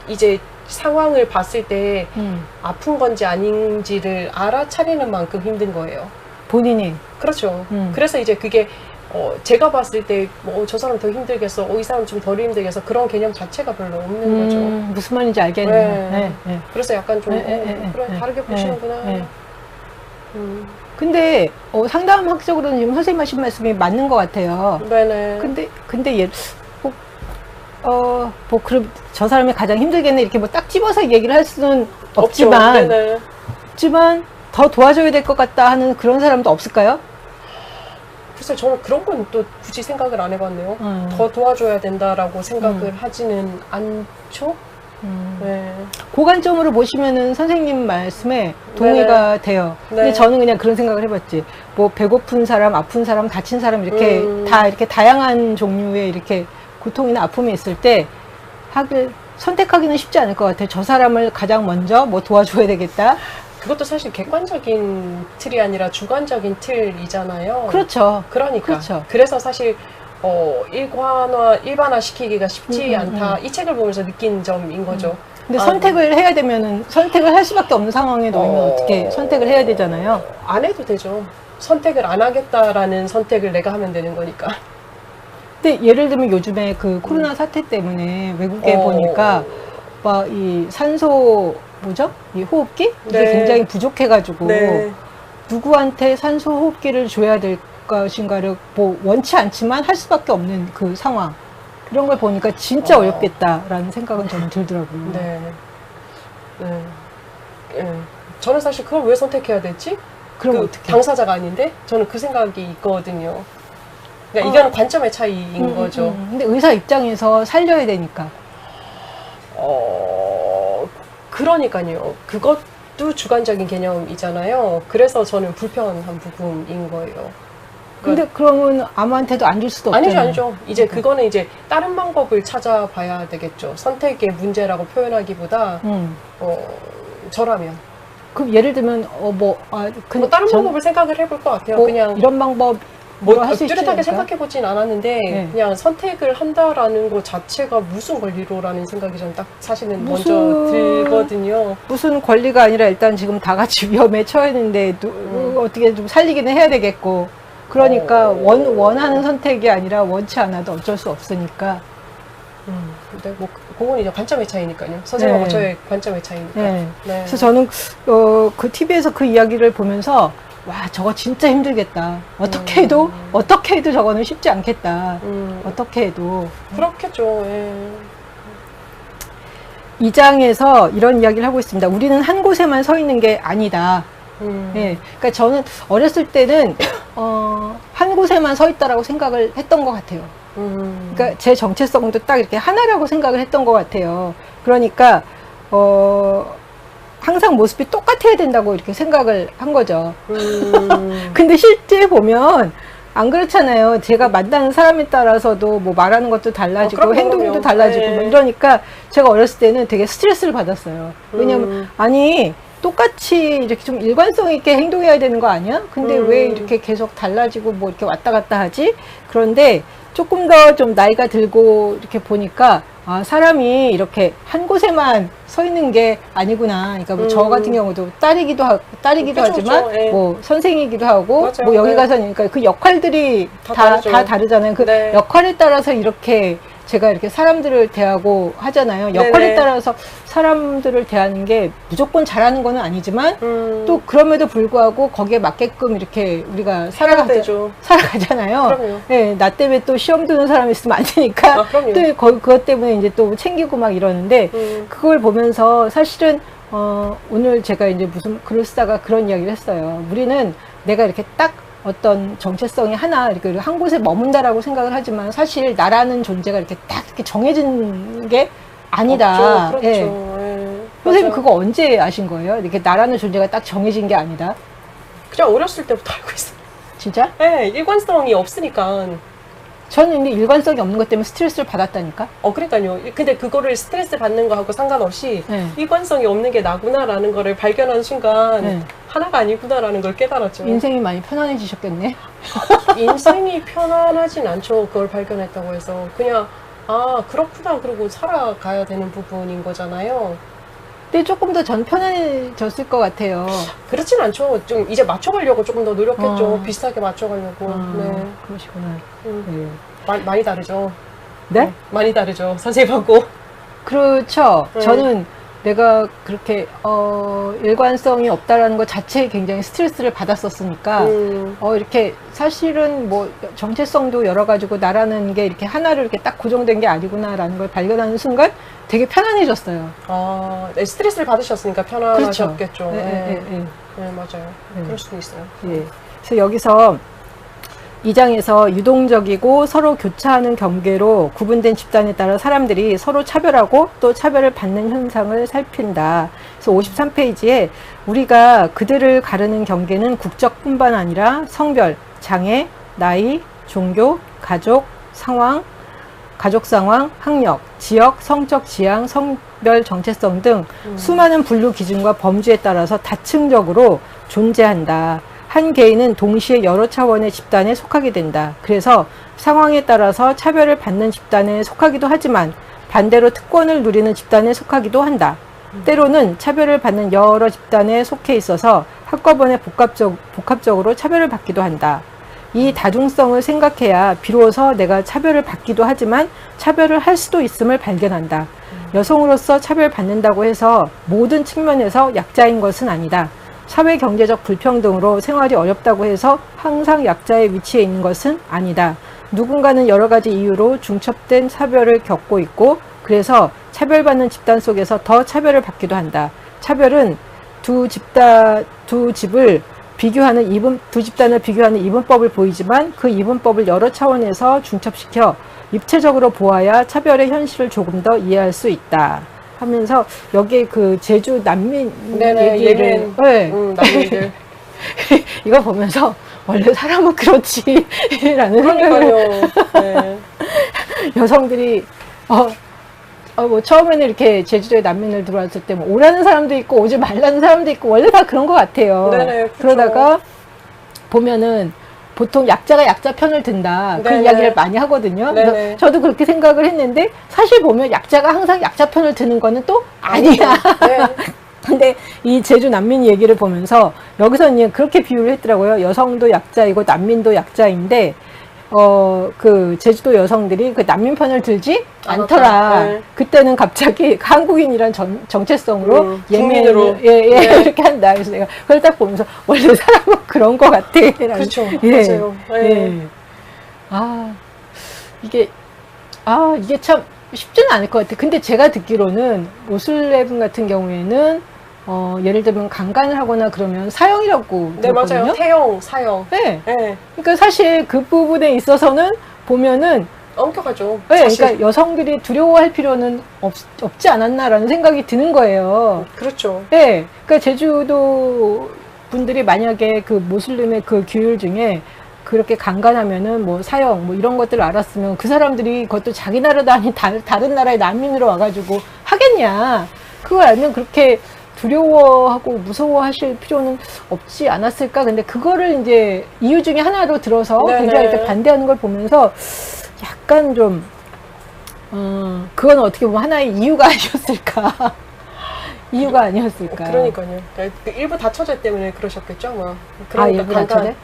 이제 상황을 봤을 때 아픈 건지 아닌지를 알아차리는 만큼 힘든 거예요. 본인이. 그렇죠. 그래서 이제 그게 제가 봤을 때 뭐 저 사람 더 힘들겠어, 이 사람 좀 덜 힘들겠어 그런 개념 자체가 별로 없는 거죠. 무슨 말인지 알겠네요. 네. 네, 네. 그래서 약간 좀 그래 네, 다르게 네, 보시는구나. 네. 근데 상담학적으로는 지금 선생님 하신 말씀이 맞는 것 같아요. 네네. 근데 뭐 그럼 저 사람이 가장 힘들겠네 이렇게 뭐 딱 집어서 얘기를 할 수는 없지만, 없죠. 네네. 없지만 더 도와줘야 될 것 같다 하는 그런 사람도 없을까요? 글쎄 저는 그런 건 또 굳이 생각을 안 해봤네요. 더 도와줘야 된다라고 생각을 하지는 않죠. 네. 그 관점으로 보시면은 선생님 말씀에 동의가 돼요. 근데 네. 저는 그냥 그런 생각을 해봤지. 뭐 배고픈 사람, 아픈 사람, 다친 사람 이렇게 다 이렇게 다양한 종류의 이렇게 고통이나 아픔이 있을 때 선택하기는 쉽지 않을 것 같아요. 저 사람을 가장 먼저 뭐 도와줘야 되겠다. 그것도 사실 객관적인 틀이 아니라 주관적인 틀이잖아요. 그렇죠. 그러니까. 그렇죠. 그래서 사실 일반화 시키기가 쉽지 않다. 이 책을 보면서 느낀 점인 거죠. 근데 선택을 해야 되면은 선택을 할 수밖에 없는 상황에 놓이면 어떻게 선택을 해야 되잖아요. 안 해도 되죠. 선택을 안 하겠다라는 선택을 내가 하면 되는 거니까. 근데 예를 들면 요즘에 그 코로나 사태 때문에 외국에 보니까 막 이 산소 이 호흡기? 이게 네. 굉장히 부족해가지고 네. 누구한테 산소 호흡기를 줘야 될 것인가를 뭐 원치 않지만 할 수밖에 없는 그 상황. 이런 걸 보니까 진짜 어렵겠다라는 생각은 저는 들더라고요. 네. 네. 네. 저는 사실 그걸 왜 선택해야 되지? 그럼 그 어떡해? 당사자가 아닌데 저는 그 생각이 있거든요. 그러니까 이거는 관점의 차이인 거죠. 근데 의사 입장에서 살려야 되니까. 그러니까요. 그것도 주관적인 개념이잖아요. 그래서 저는 불편한 부분인 거예요. 근데 그러면 아무한테도 안 줄 수도 없잖아요. 아니죠. 이제 그거는 이제 다른 방법을 찾아봐야 되겠죠. 선택의 문제라고 표현하기보다 저라면. 그럼 예를 들면 뭐 다른 방법을 생각을 해볼 것 같아요. 뭐 그냥 이런 방법 할수 뚜렷하게 생각해보진 않았는데 네. 그냥 선택을 한다라는 것 자체가 무슨 권리로라는 생각이 저는 딱 사실은 무슨- 먼저 들거든요. 무슨 권리가 아니라 일단 지금 다 같이 위험에 처했는데 어떻게 좀 살리기는 해야 되겠고 그러니까 원하는 선택이 아니라 원치 않아도 어쩔 수 없으니까. 근데 뭐 그건 이제 관점의 차이니까요. 선생님하고 네. 저의 관점의 차이니까. 네. 네. 그래서 저는 그 TV에서 그 이야기를 보면서 와 저거 진짜 힘들겠다. 어떻게 해도 저거는 쉽지 않겠다. 어떻게 해도. 그렇겠죠. 예. 2장에서 이런 이야기를 하고 있습니다. 우리는 한 곳에만 서 있는 게 아니다. 예. 그러니까 저는 어렸을 때는 한 곳에만 서 있다라고 생각을 했던 것 같아요. 그러니까 제 정체성도 딱 이렇게 하나라고 생각을 했던 것 같아요. 그러니까 항상 모습이 똑같아야 된다고 이렇게 생각을 한 거죠. 근데 실제 보면 안 그렇잖아요. 제가 만나는 사람에 따라서도 뭐 말하는 것도 달라지고 그럼요, 행동도 그럼요. 달라지고 네. 뭐 이러니까 제가 어렸을 때는 되게 스트레스를 받았어요. 왜냐면 아니 똑같이 이렇게 좀 일관성 있게 행동해야 되는 거 아니야? 근데 왜 이렇게 계속 달라지고 뭐 이렇게 왔다 갔다 하지? 그런데 조금 더 좀 나이가 들고 이렇게 보니까 아, 사람이 이렇게 한 곳에만 서 있는 게 아니구나. 그러니까 뭐 저 같은 경우도 딸이기도 그쵸, 하지만 그쵸. 예. 뭐 선생이기도 하고 맞아요. 뭐 여기 예. 가서 그러니까 그 역할들이 다 다 다르죠. 다르잖아요. 그 네. 역할에 따라서 이렇게 제가 이렇게 사람들을 대하고 하잖아요. 역할에 네네. 따라서 사람들을 대하는 게 무조건 잘하는 건 아니지만 또 그럼에도 불구하고 거기에 맞게끔 이렇게 우리가 되죠. 살아가잖아요. 그럼요. 네, 나 때문에 또 시험 드는 사람이 있으면 안 되니까 그럼요. 또 그것 때문에 이제 또 챙기고 막 이러는데 그걸 보면서 사실은 오늘 제가 이제 무슨 글을 쓰다가 그런 이야기를 했어요. 우리는 내가 이렇게 딱 어떤 정체성이 하나 이렇게 한 곳에 머문다라고 생각을 하지만 사실 나라는 존재가 이렇게 딱 이렇게 정해진 게 아니다. 없죠. 그렇죠. 예. 예. 선생님 맞아요. 그거 언제 아신 거예요? 이렇게 나라는 존재가 딱 정해진 게 아니다. 그냥 어렸을 때부터 알고 있어요. 진짜? 네, 일관성이 없으니까. 저는 근데 일관성이 없는 것 때문에 스트레스를 받았다니까. 그러니까요. 근데 그거를 스트레스 받는 거하고 상관없이 네. 일관성이 없는 게 나구나라는 거를 발견한 순간 네. 하나가 아니구나라는 걸 깨달았죠. 인생이 많이 편안해지셨겠네. 인생이 편안하진 않죠. 그걸 발견했다고 해서. 그냥, 아, 그렇구나. 그러고 살아가야 되는 부분인 거잖아요. 근데 조금 더 전 편해졌을 것 같아요. 그렇진 않죠. 좀 이제 맞춰가려고 조금 더 노력했죠. 아. 비슷하게 맞춰가려고. 네. 그러시구나. 음. 네. 많이 다르죠. 네? 많이 다르죠. 선생님하고. 그렇죠. 네. 저는 내가 그렇게 일관성이 없다라는 것 자체에 굉장히 스트레스를 받았었으니까 이렇게 사실은 뭐 정체성도 여러 가지고 나라는 게 이렇게 하나를 이렇게 딱 고정된 게 아니구나라는 걸 발견하는 순간 되게 편안해졌어요. 아, 네, 스트레스를 받으셨으니까 편안하셨겠죠. 네, 네. 네, 네, 맞아요. 네. 그럴 수도 있어요. 예. 그래서 여기서 2장에서 유동적이고 서로 교차하는 경계로 구분된 집단에 따라 사람들이 서로 차별하고 또 차별을 받는 현상을 살핀다. 그래서 53페이지에 우리가 그들을 가르는 경계는 국적뿐만 아니라 성별, 장애, 나이, 종교, 가족 상황, 학력, 지역, 성적 지향, 성별 정체성 등 수많은 분류 기준과 범주에 따라서 다층적으로 존재한다. 한 개인은 동시에 여러 차원의 집단에 속하게 된다. 그래서 상황에 따라서 차별을 받는 집단에 속하기도 하지만 반대로 특권을 누리는 집단에 속하기도 한다. 때로는 차별을 받는 여러 집단에 속해 있어서 한꺼번에 복합적으로 차별을 받기도 한다. 이 다중성을 생각해야 비로소 내가 차별을 받기도 하지만 차별을 할 수도 있음을 발견한다. 여성으로서 차별받는다고 해서 모든 측면에서 약자인 것은 아니다. 사회 경제적 불평등으로 생활이 어렵다고 해서 항상 약자의 위치에 있는 것은 아니다. 누군가는 여러 가지 이유로 중첩된 차별을 겪고 있고 그래서 차별받는 집단 속에서 더 차별을 받기도 한다. 차별은 두 집을 비교하는 두 집단을 비교하는 이분법을 보이지만 그 이분법을 여러 차원에서 중첩시켜 입체적으로 보아야 차별의 현실을 조금 더 이해할 수 있다 하면서 여기에 그 제주 난민 얘기를 난민들 이거 보면서 원래 사람은 그렇지라는 생각을 네. 여성들이 뭐 처음에는 이렇게 제주도에 난민을 들어왔을 때 뭐 오라는 사람도 있고 오지 말라는 사람도 있고 원래 다 그런 것 같아요. 네네, 그러다가 보면은 보통 약자가 약자 편을 든다 그 이야기를 많이 하거든요. 그래서 저도 그렇게 생각을 했는데 사실 보면 약자가 항상 약자 편을 드는 거는 또 아니야. 네. 근데 이 제주 난민 얘기를 보면서 여기서는 그렇게 비유를 했더라고요. 여성도 약자이고 난민도 약자인데 그 제주도 여성들이 그 난민 편을 들지 않더라. 네. 그때는 갑자기 한국인이란 정체성으로 국민으로 이렇게 한다. 그래서 내가 그걸 딱 보면서 원래 사람은 그런 것 같아. 그렇죠. 맞아요. 이게 참 쉽지는 않을 것 같아. 근데 제가 듣기로는 모슬렘 같은 경우에는 예를 들면 강간을 하거나 그러면 사형이라고 네, 들었거든요. 맞아요. 태형, 사형. 네. 그러니까 사실 그 부분에 있어서는 보면은 엄격하죠. 네, 그러니까 여성들이 두려워할 필요는 없지 않았나라는 생각이 드는 거예요. 그렇죠. 네. 그러니까 제주도 분들이 만약에 그 모슬림의 그 규율 중에 그렇게 강간하면은 뭐 사형 뭐 이런 것들을 알았으면 그 사람들이 그것도 자기 나라도 아닌 다른 나라의 난민으로 와가지고 하겠냐. 그걸 알면 그렇게 두려워하고 무서워하실 필요는 없지 않았을까. 근데 그거를 이제 이유 중에 하나로 들어서 굉장히 이렇게 반대하는 걸 보면서 약간 좀 그건 어떻게 보면 하나의 이유가 아니었을까. 이유가 아니었을까. 그러니까요. 그 일부 다처제 때문에 그러셨겠죠, 뭐. 그러니까 일부 다처제?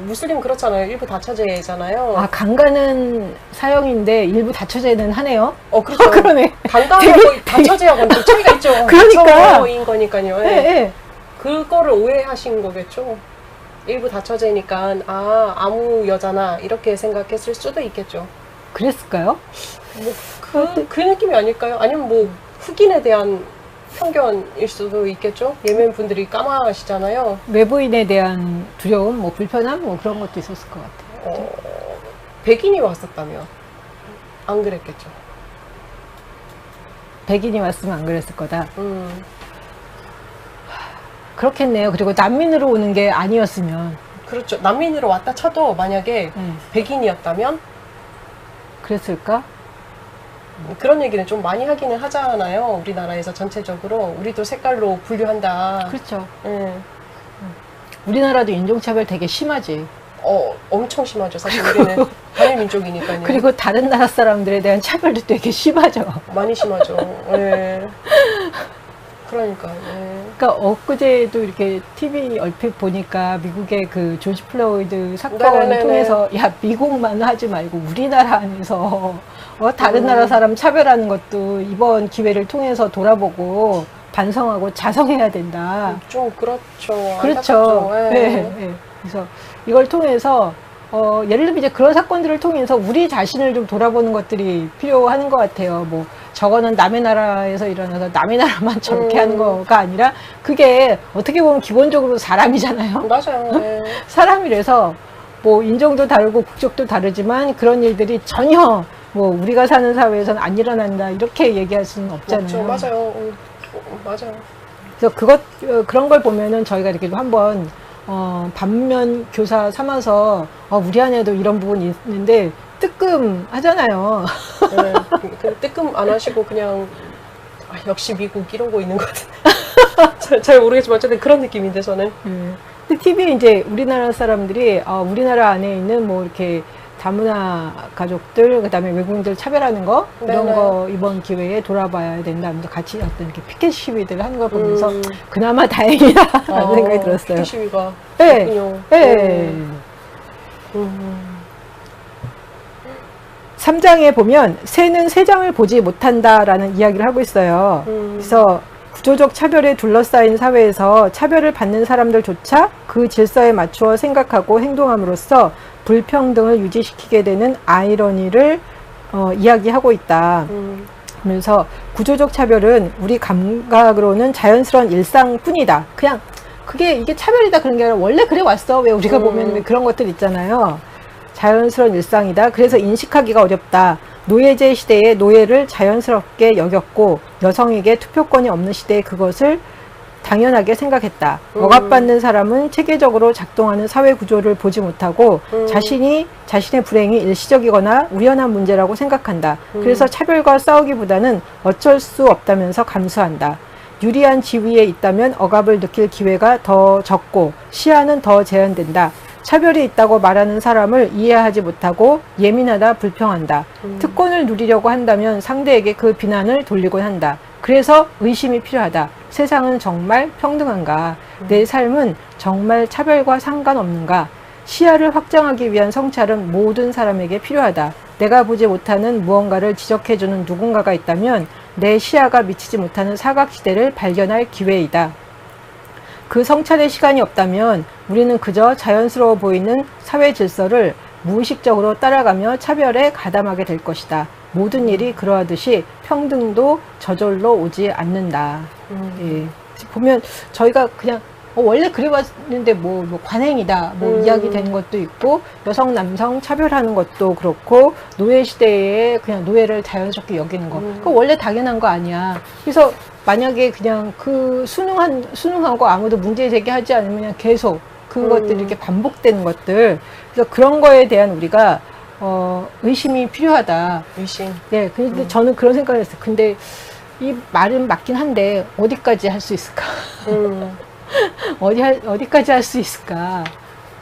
무슬림 그렇잖아요. 일부 다처제잖아요. 강간은 사형인데 일부 다처제는 하네요. 그렇죠. 그러네. 강간하고 다처제하고는 좀 차이가 있죠. 그러니까. 인 거니까요. 네. 그거를 오해하신 거겠죠. 일부 다처제니까 아무 여자나 이렇게 생각했을 수도 있겠죠. 그랬을까요? 뭐 그 느낌이 아닐까요? 아니면 뭐 흑인에 대한 편견일 수도 있겠죠. 예멘 분들이 까마시잖아요. 외부인에 대한 두려움, 뭐 불편함, 뭐 그런 것도 있었을 것 같아요. 백인이 왔었다면 안 그랬겠죠. 백인이 왔으면 안 그랬을 거다. 그렇겠네요. 그리고 난민으로 오는 게 아니었으면. 그렇죠. 난민으로 왔다 쳐도 만약에 백인이었다면 그랬을까? 그런 얘기는 좀 많이 하기는 하잖아요. 우리나라에서 전체적으로 우리도 색깔로 분류한다. 그렇죠. 우리나라도 인종차별 되게 심하지. 엄청 심하죠. 사실 우리는 단일 민족이니까요. 그리고 다른 나라 사람들에 대한 차별도 되게 심하죠. 많이 심하죠. 네. 그러니까. 그러니까 엊그제도 이렇게 TV 얼핏 보니까 미국의 그 조지 플로이드 사건을 통해서 야 미국만 하지 말고 우리나라 안에서 다른 나라 사람 차별하는 것도 이번 기회를 통해서 돌아보고 반성하고 자성해야 된다. 좀 그렇죠. 그렇죠. 네. 그래서 이걸 통해서 예를 들면 이제 그런 사건들을 통해서 우리 자신을 좀 돌아보는 것들이 필요한 것 같아요. 뭐 저거는 남의 나라에서 일어나서 남의 나라만 저렇게 하는 거가 아니라 그게 어떻게 보면 기본적으로 사람이잖아요. 맞아요. 네. 사람이라서 뭐 인종도 다르고 국적도 다르지만 그런 일들이 전혀 뭐 우리가 사는 사회에서는 안 일어난다 이렇게 얘기할 수는 없잖아요. 맞죠. 맞아요. 그래서 그런 걸 보면은 저희가 이렇게 한번 반면 교사 삼아서 우리 안에도 이런 부분이 있는데 뜨끔 하잖아요. 네, 뜨끔 안 하시고 그냥 역시 미국 이런 거 있는 것 같은데 잘 모르겠지만 어쨌든 그런 느낌인데 저는. 근데 TV에 이제 우리나라 사람들이 우리나라 안에 있는 뭐 이렇게 다문화 가족들 그다음에 외국인들 차별하는 거 이런 거 이번 기회에 돌아봐야 된다면서 같이 어떤 이렇게 피켓 시위들을 하는 걸 보면서 그나마 다행이다라는 생각이 들었어요. 피켓 시위가 있군요. 네. 3장에 보면 새는 새장을 보지 못한다라는 이야기를 하고 있어요. 그래서 구조적 차별에 둘러싸인 사회에서 차별을 받는 사람들조차 그 질서에 맞추어 생각하고 행동함으로써 불평등을 유지시키게 되는 아이러니를 이야기하고 있다. 그러면서 구조적 차별은 우리 감각으로는 자연스러운 일상뿐이다. 그냥 이게 차별이다 그런 게 아니라 원래 그래 왔어. 왜 우리가 보면 왜 그런 것들 있잖아요. 자연스러운 일상이다. 그래서 인식하기가 어렵다. 노예제 시대에 노예를 자연스럽게 여겼고 여성에게 투표권이 없는 시대에 그것을 당연하게 생각했다. 억압받는 사람은 체계적으로 작동하는 사회 구조를 보지 못하고 자신의 불행이 일시적이거나 우연한 문제라고 생각한다. 그래서 차별과 싸우기보다는 어쩔 수 없다면서 감수한다. 유리한 지위에 있다면 억압을 느낄 기회가 더 적고 시야는 더 제한된다. 차별이 있다고 말하는 사람을 이해하지 못하고 예민하다, 불평한다. 특권을 누리려고 한다면 상대에게 그 비난을 돌리곤 한다. 그래서 의심이 필요하다. 세상은 정말 평등한가? 내 삶은 정말 차별과 상관없는가? 시야를 확장하기 위한 성찰은 모든 사람에게 필요하다. 내가 보지 못하는 무언가를 지적해주는 누군가가 있다면 내 시야가 미치지 못하는 사각지대를 발견할 기회이다. 그 성찰의 시간이 없다면 우리는 그저 자연스러워 보이는 사회 질서를 무의식적으로 따라가며 차별에 가담하게 될 것이다. 모든 일이 그러하듯이 평등도 저절로 오지 않는다. 예. 보면 저희가 그냥 원래 그래 왔는데 뭐 관행이다 이야기 되는 것도 있고 여성 남성 차별하는 것도 그렇고 노예 시대에 그냥 노예를 자연스럽게 여기는 거 그거 원래 당연한 거 아니야. 그래서 만약에 그냥 그 순응한 거 아무도 문제 제기하지 않으면 그냥 계속 그것들이 이렇게 반복되는 것들. 그래서 그런 거에 대한 우리가 의심이 필요하다. 의심. 네, 근데 저는 그런 생각을 했어요. 근데 이 말은 맞긴 한데 어디까지 할 수 있을까? 어디까지 할 수 있을까?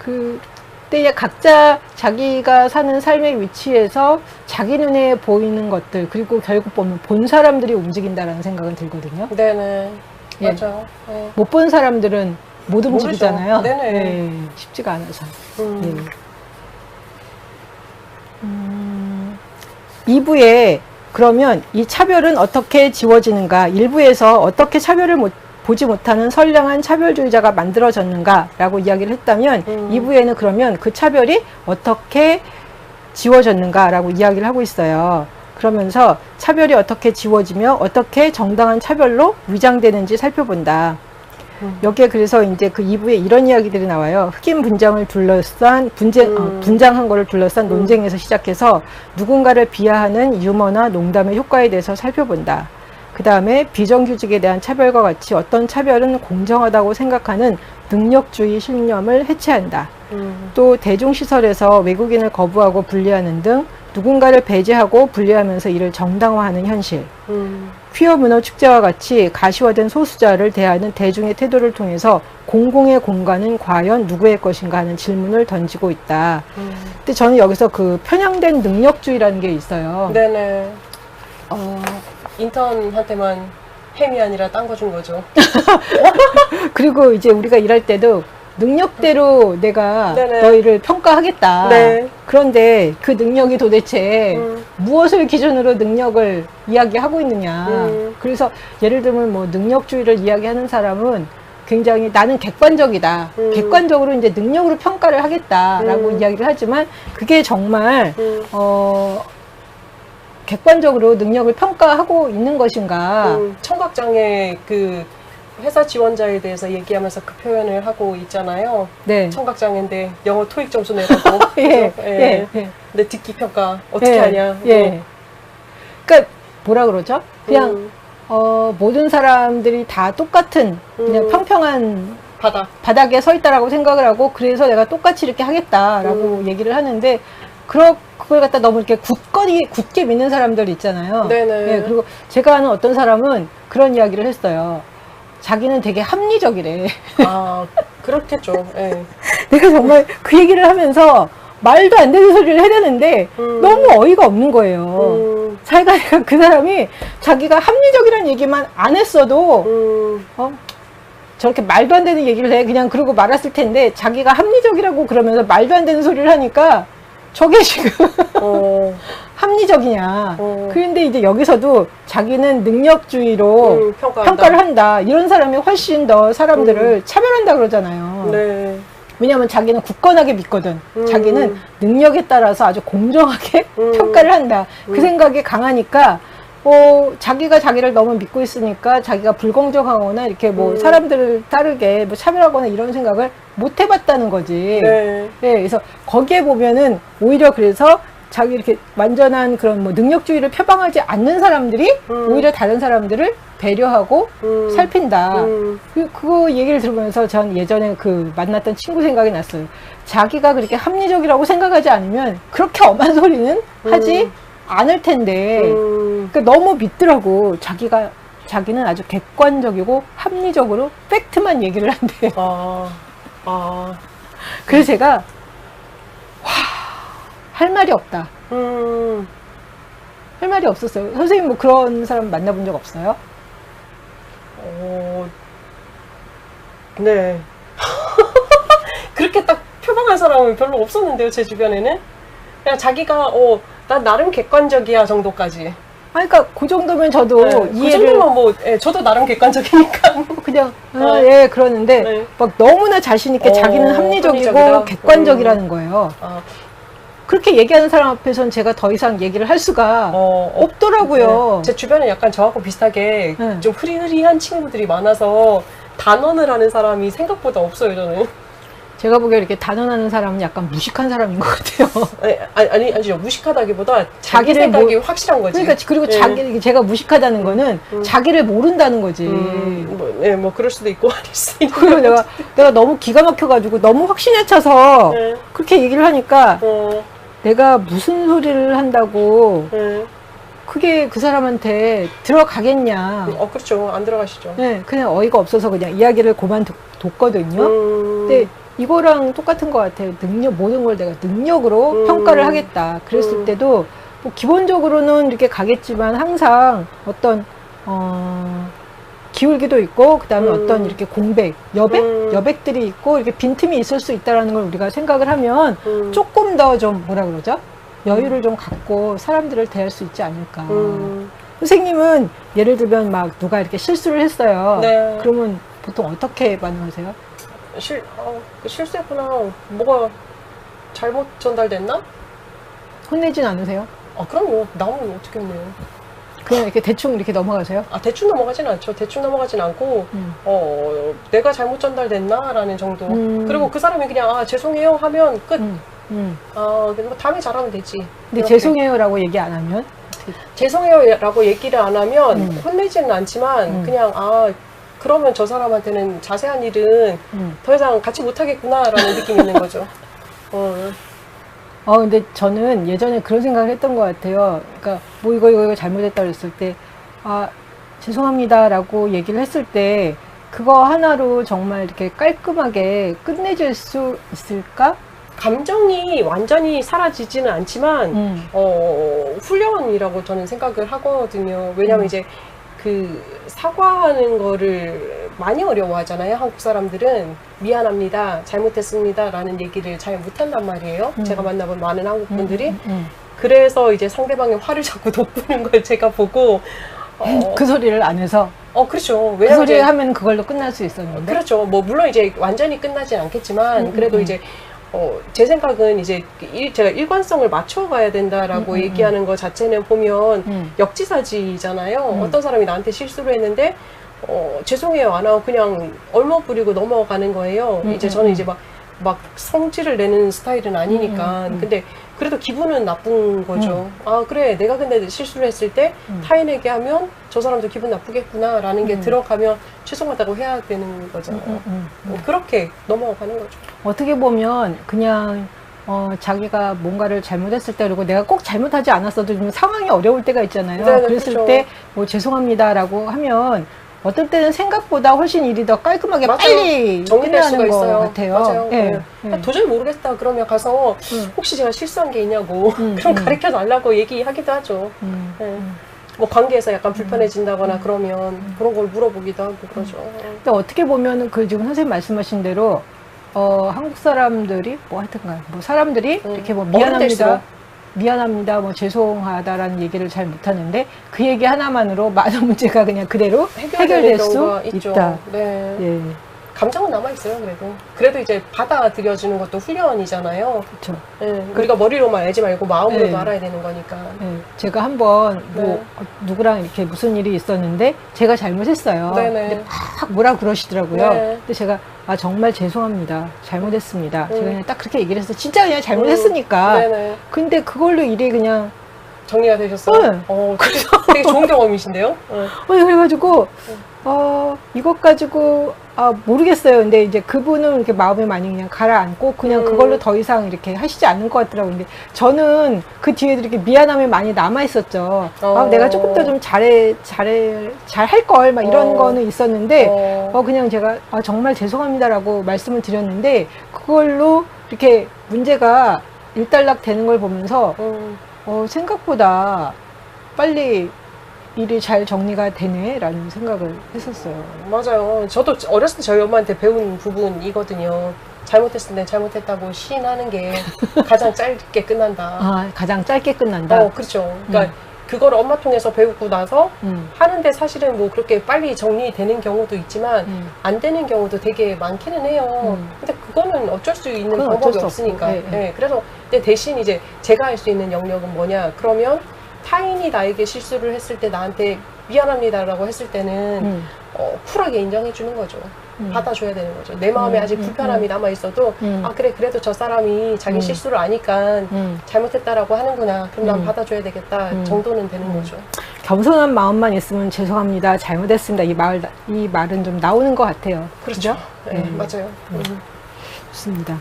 그때 각자 자기가 사는 삶의 위치에서 자기 눈에 보이는 것들 그리고 결국 보면 본 사람들이 움직인다라는 생각은 들거든요. 네네. 예. 맞아요. 네. 못 본 사람들은 못 움직이잖아요. 네네. 네, 쉽지가 않아서. 네. 2부에 그러면 이 차별은 어떻게 지워지는가? 1부에서 어떻게 차별을 보지 못하는 선량한 차별주의자가 만들어졌는가? 라고 이야기를 했다면 2부에는 그러면 그 차별이 어떻게 지워졌는가? 라고 이야기를 하고 있어요. 그러면서 차별이 어떻게 지워지며 어떻게 정당한 차별로 위장되는지 살펴본다. 여기에 그래서 이제 그 2부에 이런 이야기들이 나와요. 흑인 분장을 둘러싼 분장한 거를 둘러싼 논쟁에서 시작해서 누군가를 비하하는 유머나 농담의 효과에 대해서 살펴본다. 그 다음에 비정규직에 대한 차별과 같이 어떤 차별은 공정하다고 생각하는 능력주의 신념을 해체한다. 또 대중시설에서 외국인을 거부하고 분리하는 등 누군가를 배제하고 분리하면서 이를 정당화하는 현실. 퀴어 문어 축제와 같이 가시화된 소수자를 대하는 대중의 태도를 통해서 공공의 공간은 과연 누구의 것인가 하는 질문을 던지고 있다. 근데 저는 여기서 그 편향된 능력주의라는 게 있어요. 네네. 인턴한테만 햄이 아니라 딴 거 준 거죠. 그리고 이제 우리가 일할 때도 능력대로 내가 네네. 너희를 평가하겠다. 네. 그런데 그 능력이 도대체 무엇을 기준으로 능력을 이야기하고 있느냐. 그래서 예를 들면 뭐 능력주의를 이야기하는 사람은 굉장히 나는 객관적이다. 객관적으로 이제 능력으로 평가를 하겠다라고 이야기를 하지만 그게 정말 객관적으로 능력을 평가하고 있는 것인가. 청각장애 그 회사 지원자에 대해서 얘기하면서 그 표현을 하고 있잖아요. 네. 청각장애인데 영어 토익 점수 내라고. 예, 그죠? 예, 예. 근데 듣기 평가 어떻게 예, 하냐. 예. 그러니까 뭐라 그러죠? 그냥 모든 사람들이 다 똑같은 그냥 평평한 바닥에 서 있다라고 생각을 하고 그래서 내가 똑같이 이렇게 하겠다라고 얘기를 하는데 그걸 갖다 너무 이렇게 굳게 믿는 사람들 있잖아요. 네네. 예, 그리고 제가 아는 어떤 사람은 그런 이야기를 했어요. 자기는 되게 합리적이래. 아, 그렇겠죠. 예. 내가 정말 그 얘기를 하면서 말도 안 되는 소리를 해대는데 너무 어이가 없는 거예요. 자기가 그 사람이 자기가 합리적이라는 얘기만 안 했어도 저렇게 말도 안 되는 얘기를 해. 그냥 그러고 말았을 텐데 자기가 합리적이라고 그러면서 말도 안 되는 소리를 하니까 저게 지금 합리적이냐. 그런데 이제 여기서도 자기는 능력주의로 평가를 한다. 이런 사람이 훨씬 더 사람들을 차별한다 그러잖아요. 네. 왜냐하면 자기는 굳건하게 믿거든. 자기는 능력에 따라서 아주 공정하게 평가를 한다. 그 생각이 강하니까 자기가 자기를 너무 믿고 있으니까 자기가 불공정하거나 이렇게 뭐 사람들을 따르게 뭐 차별하거나 이런 생각을 못 해봤다는 거지. 네. 네, 그래서 거기에 보면은 오히려 그래서 자기 이렇게 완전한 그런 뭐 능력주의를 표방하지 않는 사람들이 오히려 다른 사람들을 배려하고 살핀다. 그거 얘기를 들으면서 전 예전에 그 만났던 친구 생각이 났어요. 자기가 그렇게 합리적이라고 생각하지 않으면 그렇게 엄한 소리는 하지 않을 텐데 그러니까 너무 믿더라고. 자기는 아주 객관적이고 합리적으로 팩트만 얘기를 한대요. 그래서 제가 할 말이 없다. 할 말이 없었어요. 선생님 뭐 그런 사람 만나본 적 없어요? 네. 그렇게 딱 표방한 사람은 별로 없었는데요, 제 주변에는. 그냥 자기가, 난 나름 객관적이야 정도까지. 그러니까 그 정도면 저도 네, 이해를. 그 정도면 뭐, 저도 나름 객관적이니까. 그냥, 예, 그러는데, 네. 막 너무나 자신있게 자기는 합리적이고 합리적이다? 객관적이라는 거예요. 그렇게 얘기하는 사람 앞에서는 제가 더 이상 얘기를 할 수가 없더라고요. 네. 제 주변에 약간 저하고 비슷하게 좀 흐리흐리한 친구들이 많아서 단언을 하는 사람이 생각보다 없어요, 저는. 제가 보기에 이렇게 단언하는 사람은 약간 무식한 사람인 것 같아요. 아니죠. 무식하다기보다 자기 생각이 확실한 거지. 그러니까, 그리고 제가 무식하다는 거는 자기를 모른다는 거지. 뭐 그럴 수도 있고, 아닐 수도 있고. 그리고 내가 너무 기가 막혀가지고 너무 확신에 차서 그렇게 얘기를 하니까 내가 무슨 소리를 한다고 그게 그 사람한테 들어가겠냐. 그렇죠. 안 들어가시죠. 네, 그냥 어이가 없어서 그냥 이야기를 그만뒀거든요. 근데 이거랑 똑같은 것 같아요. 모든 걸 내가 능력으로 평가를 하겠다. 그랬을 때도 뭐 기본적으로는 이렇게 가겠지만 항상 어떤 기울기도 있고 그다음에 어떤 이렇게 공백, 여백들이 있고 이렇게 빈틈이 있을 수 있다라는 걸 우리가 생각을 하면 조금 더 좀 뭐라 그러죠? 여유를 좀 갖고 사람들을 대할 수 있지 않을까. 선생님은 예를 들면 막 누가 이렇게 실수를 했어요. 네. 그러면 보통 어떻게 반응하세요? 실수했구나. 뭐가 잘못 전달됐나? 혼내진 않으세요? 그럼요. 나오면 어떻게 혼내요? 그냥 이렇게 대충 이렇게 넘어가세요? 대충 넘어가진 않죠. 대충 넘어가진 않고, 내가 잘못 전달됐나라는 정도. 그리고 그 사람이 그냥, 죄송해요 하면 끝. 뭐 다음에 잘하면 되지. 근데 죄송해요라고 얘기 안 하면? 죄송해요라고 얘기를 안 하면 혼내지는 않지만, 그냥, 그러면 저 사람한테는 자세한 일은 더 이상 같이 못하겠구나라는 느낌이 있는 거죠. 근데 저는 예전에 그런 생각을 했던 것 같아요. 그러니까, 뭐 이거 잘못했다 그랬을 때, 죄송합니다라고 얘기를 했을 때, 그거 하나로 정말 이렇게 깔끔하게 끝내줄 수 있을까? 감정이 완전히 사라지지는 않지만, 훈련이라고 저는 생각을 하거든요. 왜냐면 이제, 사과하는 거를 많이 어려워하잖아요. 한국 사람들은 미안합니다, 잘못했습니다 라는 얘기를 잘 못한단 말이에요. 제가 만나본 많은 한국 분들이. 그래서 이제 상대방의 화를 자꾸 돋구는 걸 제가 보고 그 소리를 안 해서 그렇죠. 그 소리 하면 그걸로 끝날 수 있었는데. 그렇죠. 뭐 물론 이제 완전히 끝나진 않겠지만 그래도 이제 제 생각은 이제 제가 일관성을 맞춰가야 된다라고 얘기하는 것 자체는 보면 역지사지잖아요. 어떤 사람이 나한테 실수를 했는데 죄송해요 안 하고 그냥 얼머부리고 넘어가는 거예요. 이제 저는 이제 막 성질을 내는 스타일은 아니니까. 근데 그래도 기분은 나쁜 거죠. 그래 내가 근데 실수를 했을 때 타인에게 하면 저 사람도 기분 나쁘겠구나 라는 게 들어가면 죄송하다고 해야 되는 거잖아요. 그렇게 넘어가는 거죠. 어떻게 보면 그냥 자기가 뭔가를 잘못했을 때 그리고 내가 꼭 잘못하지 않았어도 좀 상황이 어려울 때가 있잖아요. 네네, 그랬을 그렇죠. 때 뭐 죄송합니다라고 하면 어떤 때는 생각보다 훨씬 일이 더 깔끔하게 맞아요. 빨리 정리될 수가 끝나는 것 있어요. 같아요. 맞아요. 네. 도저히 모르겠다 그러면 가서 혹시 제가 실수한 게 있냐고 그럼 가르쳐 달라고 얘기하기도 하죠. 뭐 관계에서 약간 불편해진다거나 그러면 그런 걸 물어보기도 하고 그러죠. 근데 어떻게 보면 그 지금 선생님 말씀하신 대로 한국 사람들이 뭐 하여튼간 뭐 사람들이 이렇게 뭐 미안합니다, 뭐 죄송하다라는 얘기를 잘 못하는데 그 얘기 하나만으로 많은 문제가 그냥 그대로 해결될 수 있다. 네. 예. 감정은 남아있어요, 그래도 이제 받아들여주는 것도 훈련이잖아요. 그렇죠. 네, 우리가 머리로만 알지 말고 마음으로도 네. 알아야 되는 거니까. 네, 제가 한번 뭐 누구랑 이렇게 무슨 일이 있었는데 제가 잘못했어요. 네네. 근데 막 뭐라 그러시더라고요. 네. 근데 제가 정말 죄송합니다. 잘못했습니다. 제가 그냥 딱 그렇게 얘기를 했어요. 진짜 그냥 잘못했으니까. 네네. 근데 그걸로 일이 그냥 정리가 되셨어요? 네. 그래서 되게 좋은 경험이신데요? 그래가지고 이것 가지고 모르겠어요. 근데 이제 그분은 이렇게 마음에 많이 그냥 가라앉고 그냥 그걸로 더 이상 이렇게 하시지 않는 것 같더라고요. 근데 저는 그 뒤에도 이렇게 미안함이 많이 남아 있었죠. 내가 조금 더 좀 잘할 걸 막 이런 거는 있었는데 그냥 제가 정말 죄송합니다라고 말씀을 드렸는데 그걸로 이렇게 문제가 일단락 되는 걸 보면서 생각보다 빨리 일이 잘 정리가 되네 라는 생각을 했었어요. 맞아요. 저도 어렸을 때 저희 엄마한테 배운 부분이거든요. 잘못했을 때 잘못했다고 시인하는 게 가장 짧게 끝난다. 가장 짧게 끝난다? 그렇죠. 그러니까 그걸 엄마 통해서 배우고 나서 하는데 사실은 뭐 그렇게 빨리 정리되는 경우도 있지만 안 되는 경우도 되게 많기는 해요. 근데 그거는 어쩔 수 있는 방법이 없으니까. 네. 그래서 근데 대신 이제 제가 할 수 있는 영역은 뭐냐? 그러면 타인이 나에게 실수를 했을 때 나한테 미안합니다라고 했을 때는 쿨하게 인정해 주는 거죠. 받아줘야 되는 거죠. 내 마음에 아직 불편함이 남아 있어도 그래도 저 사람이 자기 실수를 아니까 잘못했다라고 하는구나. 그럼 난 받아줘야 되겠다 정도는 되는 거죠. 겸손한 마음만 있으면 죄송합니다. 잘못했습니다. 이 말은 좀 나오는 것 같아요. 그렇죠. 네, 맞아요. 좋습니다.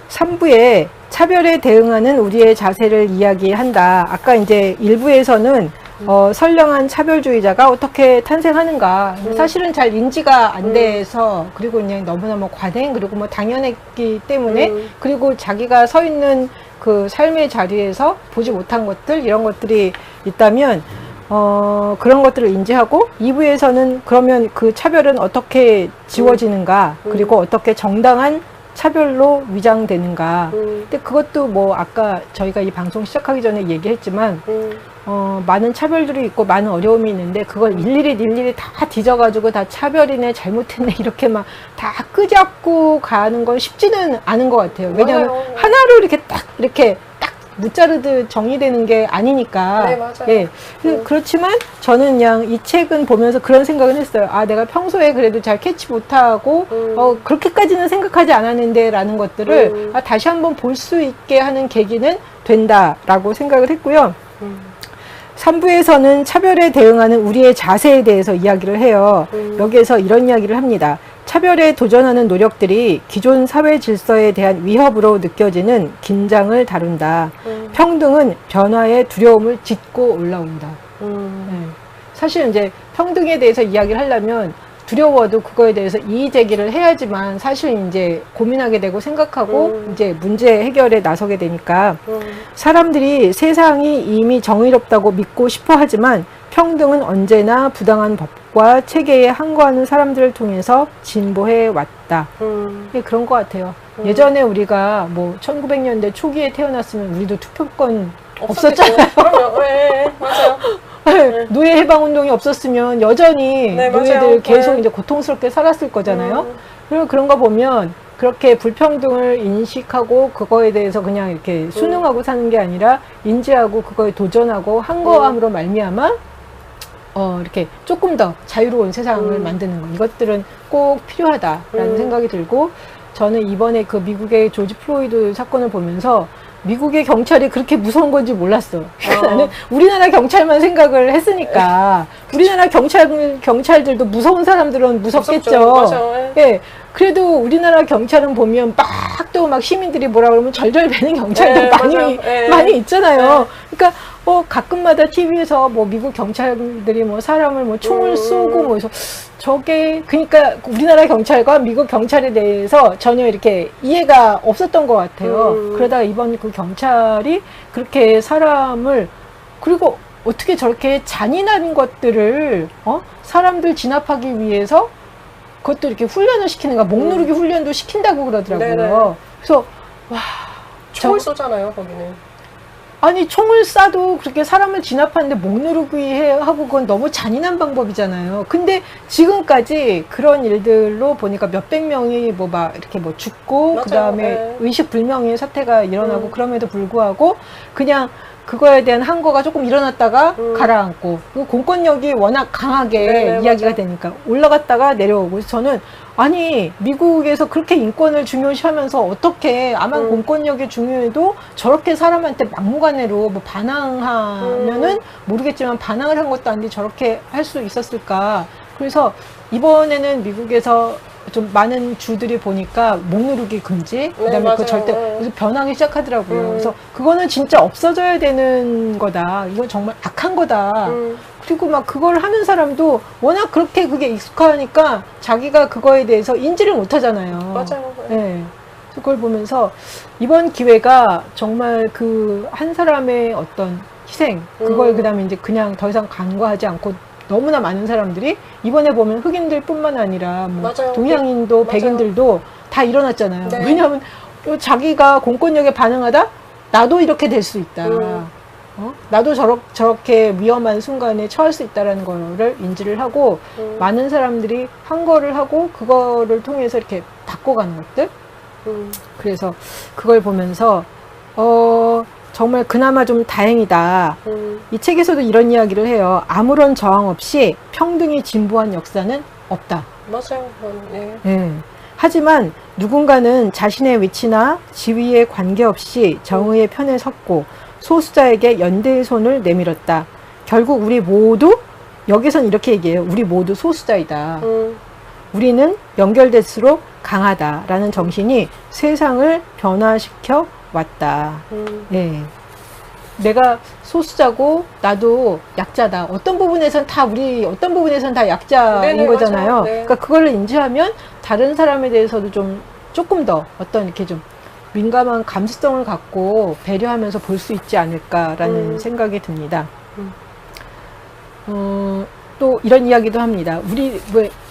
3부에 차별에 대응하는 우리의 자세를 이야기한다. 아까 이제 1부에서는 선량한 차별주의자가 어떻게 탄생하는가. 사실은 잘 인지가 안 돼서, 그리고 그냥 너무너무 관행, 그리고 뭐 당연했기 때문에, 그리고 자기가 서 있는 그 삶의 자리에서 보지 못한 것들, 이런 것들이 있다면, 그런 것들을 인지하고, 2부에서는 그러면 그 차별은 어떻게 지워지는가, 그리고 어떻게 정당한 차별로 위장되는가. 근데 그것도 뭐 아까 저희가 이 방송 시작하기 전에 얘기했지만 많은 차별들이 있고 많은 어려움이 있는데 그걸 일일이 다 뒤져가지고 다 차별이네 잘못했네 이렇게 막 다 끄잡고 가는 건 쉽지는 않은 것 같아요. 왜냐하면 맞아요. 하나로 이렇게 딱 무자르듯 정리되는 게 아니니까. 네, 맞아요. 예. 그렇지만 저는 그냥 이 책은 보면서 그런 생각을 했어요. 내가 평소에 그래도 잘 캐치 못하고 그렇게까지는 생각하지 않았는데 라는 것들을 다시 한번 볼 수 있게 하는 계기는 된다라고 생각을 했고요. 3부에서는 차별에 대응하는 우리의 자세에 대해서 이야기를 해요. 여기에서 이런 이야기를 합니다. 차별에 도전하는 노력들이 기존 사회 질서에 대한 위협으로 느껴지는 긴장을 다룬다. 평등은 변화의 두려움을 딛고 올라온다. 네. 사실 이제 평등에 대해서 이야기를 하려면 두려워도 그거에 대해서 이의 제기를 해야지만 사실 이제 고민하게 되고 생각하고 이제 문제 해결에 나서게 되니까 사람들이 세상이 이미 정의롭다고 믿고 싶어 하지만 평등은 언제나 부당한 법과 체계에 항거하는 사람들을 통해서 진보해 왔다. 그런 것 같아요. 예전에 우리가 뭐 1900년대 초기에 태어났으면 우리도 투표권 없었잖아요. 그럼요. 네, 맞아요. 노예 해방 운동이 없었으면 여전히 네, 노예들 맞아요. 계속 네. 이제 고통스럽게 살았을 거잖아요. 그리고 그런 거 보면 그렇게 불평등을 인식하고 그거에 대해서 그냥 이렇게 순응하고 사는 게 아니라 인지하고 그거에 도전하고 항거함으로 말미암아 이렇게 조금 더 자유로운 세상을 만드는 거. 이것들은 꼭 필요하다라는 생각이 들고 저는 이번에 그 미국의 조지 플로이드 사건을 보면서 미국의 경찰이 그렇게 무서운 건지 몰랐어. 나는 우리나라 경찰만 생각을 했으니까 우리나라 경찰들도 무서운 사람들은 무섭겠죠. 맞아요. 예. 그래도 우리나라 경찰은 보면 막 시민들이 뭐라 그러면 절절 베는 경찰들 많이 있잖아요. 그러니까 가끔마다 TV에서 뭐 미국 경찰들이 뭐 사람을 뭐 총을 쏘고 뭐 해서 저게 그러니까 우리나라 경찰과 미국 경찰에 대해서 전혀 이렇게 이해가 없었던 것 같아요. 그러다가 이번 그 경찰이 그렇게 사람을 그리고 어떻게 저렇게 잔인한 것들을 사람들 진압하기 위해서 그것도 이렇게 훈련을 시키는가 목 누르기 훈련도 시킨다고 그러더라고요. 네네. 그래서 와 총을 쏘잖아요 거기는. 아니 총을 쏴도 그렇게 사람을 진압하는데 목 누르기 하고 그건 너무 잔인한 방법이잖아요. 근데 지금까지 그런 일들로 보니까 몇백 명이 뭐 막 이렇게 뭐 죽고 맞아요. 그다음에 네. 의식불명의 사태가 일어나고 그럼에도 불구하고 그냥 그거에 대한 항거가 조금 일어났다가 가라앉고 그 공권력이 워낙 강하게 네, 이야기가 맞아요. 되니까 올라갔다가 내려오고 그래서 저는 아니 미국에서 그렇게 인권을 중요시하면서 어떻게 아만 공권력이 중요해도 저렇게 사람한테 막무가내로 뭐 반항하면은 모르겠지만 반항을 한 것도 아닌데 저렇게 할 수 있었을까. 그래서 이번에는 미국에서 좀 많은 주들이 보니까 목 누르기 금지, 그다음에 맞아요. 그 절대 그래서 변하기 시작하더라고요. 그래서 그거는 진짜 없어져야 되는 거다. 이건 정말 악한 거다. 그리고 막 그걸 하는 사람도 워낙 그렇게 그게 익숙하니까 자기가 그거에 대해서 인지를 못 하잖아요. 맞아요. 네. 그걸 보면서 이번 기회가 정말 그 한 사람의 어떤 희생, 그걸 그다음에 이제 그냥 더 이상 간과하지 않고 너무나 많은 사람들이 이번에 보면 흑인들 뿐만 아니라 뭐 맞아요. 동양인도 맞아요. 백인들도 다 일어났잖아요. 네. 왜냐하면 자기가 공권력에 반응하다 나도 이렇게 될 수 있다. 나도 저렇게 위험한 순간에 처할 수 있다는 거를 인지를 하고 많은 사람들이 한 거를 하고 그거를 통해서 이렇게 바꿔가는 것들. 그래서 그걸 보면서 정말 그나마 좀 다행이다. 이 책에서도 이런 이야기를 해요. 아무런 저항 없이 평등이 진보한 역사는 없다. 맞아요. 네. 네. 하지만 누군가는 자신의 위치나 지위에 관계없이 정의의 편에 섰고 소수자에게 연대의 손을 내밀었다. 결국 우리 모두 여기선 이렇게 얘기해요. 우리 모두 소수자이다. 우리는 연결될수록 강하다라는 정신이 세상을 변화시켜 왔다. 네. 내가 소수자고 나도 약자다. 어떤 부분에선 다 약자인 네네, 거잖아요. 맞아요. 네. 그러니까 그걸 인지하면 다른 사람에 대해서도 좀 조금 더 어떤 이렇게 좀 민감한 감수성을 갖고 배려하면서 볼 수 있지 않을까라는 생각이 듭니다. 또 이런 이야기도 합니다.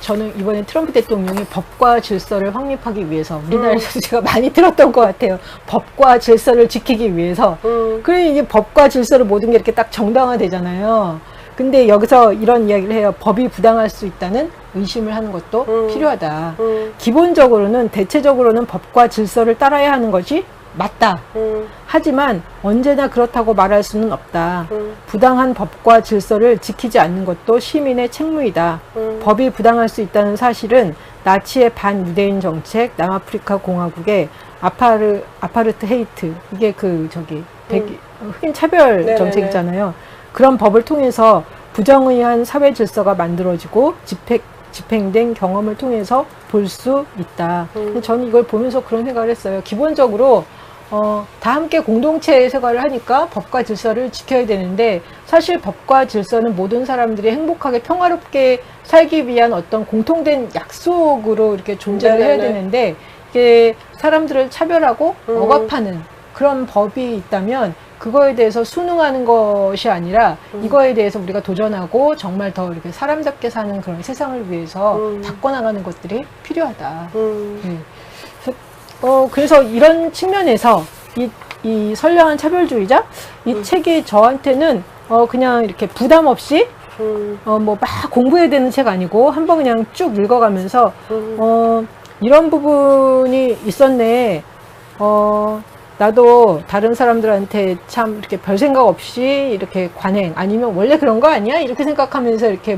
저는 이번에 트럼프 대통령이 법과 질서를 확립하기 위해서 우리나라에서 제가 많이 들었던 것 같아요. 법과 질서를 지키기 위해서. 그래 이게 법과 질서를 모든 게 이렇게 딱 정당화되잖아요. 근데 여기서 이런 이야기를 해요. 법이 부당할 수 있다는 의심을 하는 것도 필요하다. 기본적으로는 대체적으로는 법과 질서를 따라야 하는 것이 맞다. 하지만 언제나 그렇다고 말할 수는 없다. 부당한 법과 질서를 지키지 않는 것도 시민의 책무이다. 법이 부당할 수 있다는 사실은 나치의 반유대인 정책, 남아프리카 공화국의 아파르트헤이트, 이게 흑인 차별 네네네. 정책이잖아요. 그런 법을 통해서 부정의한 사회 질서가 만들어지고 집행된 경험을 통해서 볼 수 있다. 근데 저는 이걸 보면서 그런 생각을 했어요. 기본적으로 다 함께 공동체 생활을 하니까 법과 질서를 지켜야 되는데 사실 법과 질서는 모든 사람들이 행복하게 평화롭게 살기 위한 어떤 공통된 약속으로 이렇게 존재를 해야 되는데 이게 사람들을 차별하고 억압하는 그런 법이 있다면 그거에 대해서 순응하는 것이 아니라 이거에 대해서 우리가 도전하고 정말 더 이렇게 사람답게 사는 그런 세상을 위해서 바꿔나가는 것들이 필요하다. 네. 그래서 이런 측면에서 이 선량한 차별주의자 이 책이 저한테는 그냥 이렇게 부담 없이 뭐 막 공부해야 되는 책 아니고 한번 그냥 쭉 읽어가면서 이런 부분이 있었네. 나도 다른 사람들한테 참 이렇게 별 생각 없이 이렇게 관행 아니면 원래 그런 거 아니야? 이렇게 생각하면서 이렇게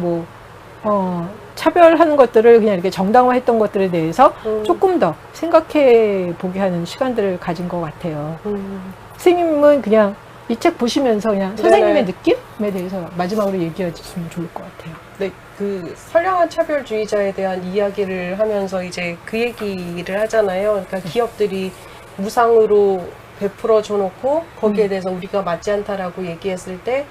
차별하는 것들을 그냥 이렇게 정당화했던 것들에 대해서 조금 더 생각해 보게 하는 시간들을 가진 것 같아요. 선생님은 그냥 이 책 보시면서 그냥 선생님의 느낌에 대해서 마지막으로 얘기해 주시면 좋을 것 같아요. 네, 그 선량한 차별주의자에 대한 이야기를 하면서 이제 그 얘기를 하잖아요. 그러니까 기업들이 무상으로 베풀어 줘놓고 거기에 대해서 우리가 맞지 않다라고 얘기했을 때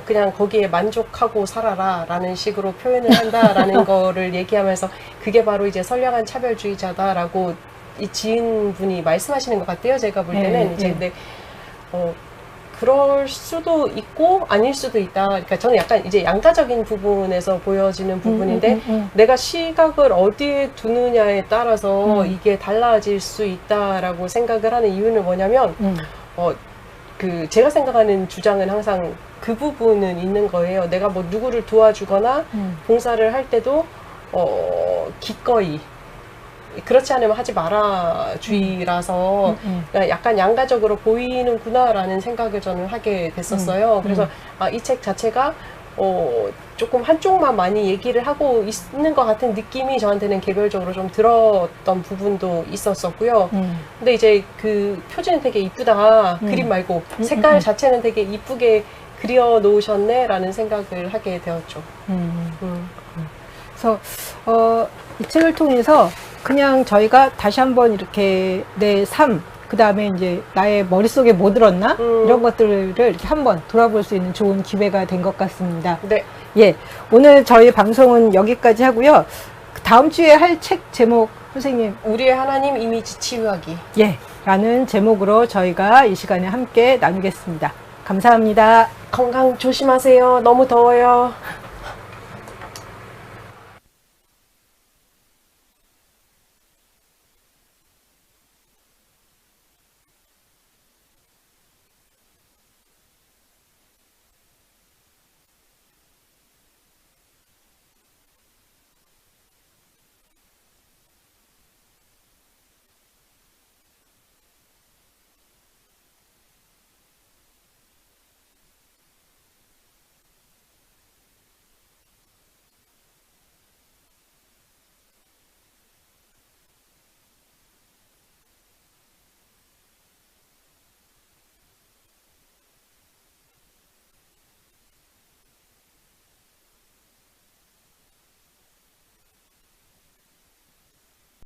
그냥 거기에 만족하고 살아라 라는 식으로 표현을 한다라는 거를 얘기하면서 그게 바로 이제 선량한 차별주의자다라고 이 지인분이 말씀하시는 것 같아요. 제가 볼 때는 이제 근데 그럴 수도 있고 아닐 수도 있다. 그러니까 저는 약간 이제 양가적인 부분에서 보여지는 부분인데 내가 시각을 어디에 두느냐에 따라서 이게 달라질 수 있다라고 생각을 하는 이유는 뭐냐면 그 제가 생각하는 주장은 항상 그 부분은 있는 거예요. 내가 뭐 누구를 도와주거나 봉사를 할 때도 기꺼이 그렇지 않으면 하지 마라 주의라서 그러니까 약간 양가적으로 보이는구나라는 생각을 저는 하게 됐었어요. 그래서 이 책 자체가 조금 한쪽만 많이 얘기를 하고 있는 것 같은 느낌이 저한테는 개별적으로 좀 들었던 부분도 있었었고요. 근데 이제 그 표지는 되게 이쁘다. 그림 말고 색깔 자체는 되게 이쁘게 그려 놓으셨네 라는 생각을 하게 되었죠. 그래서 이 책을 통해서 그냥 저희가 다시 한번 이렇게 내 삶, 그 다음에 이제 나의 머릿속에 뭐 들었나? 이런 것들을 이렇게 한번 돌아볼 수 있는 좋은 기회가 된 것 같습니다. 네. 예. 오늘 저희 방송은 여기까지 하고요. 다음 주에 할 책 제목, 선생님. 우리의 하나님 이미지 치유하기. 예. 라는 제목으로 저희가 이 시간에 함께 나누겠습니다. 감사합니다. 건강 조심하세요. 너무 더워요.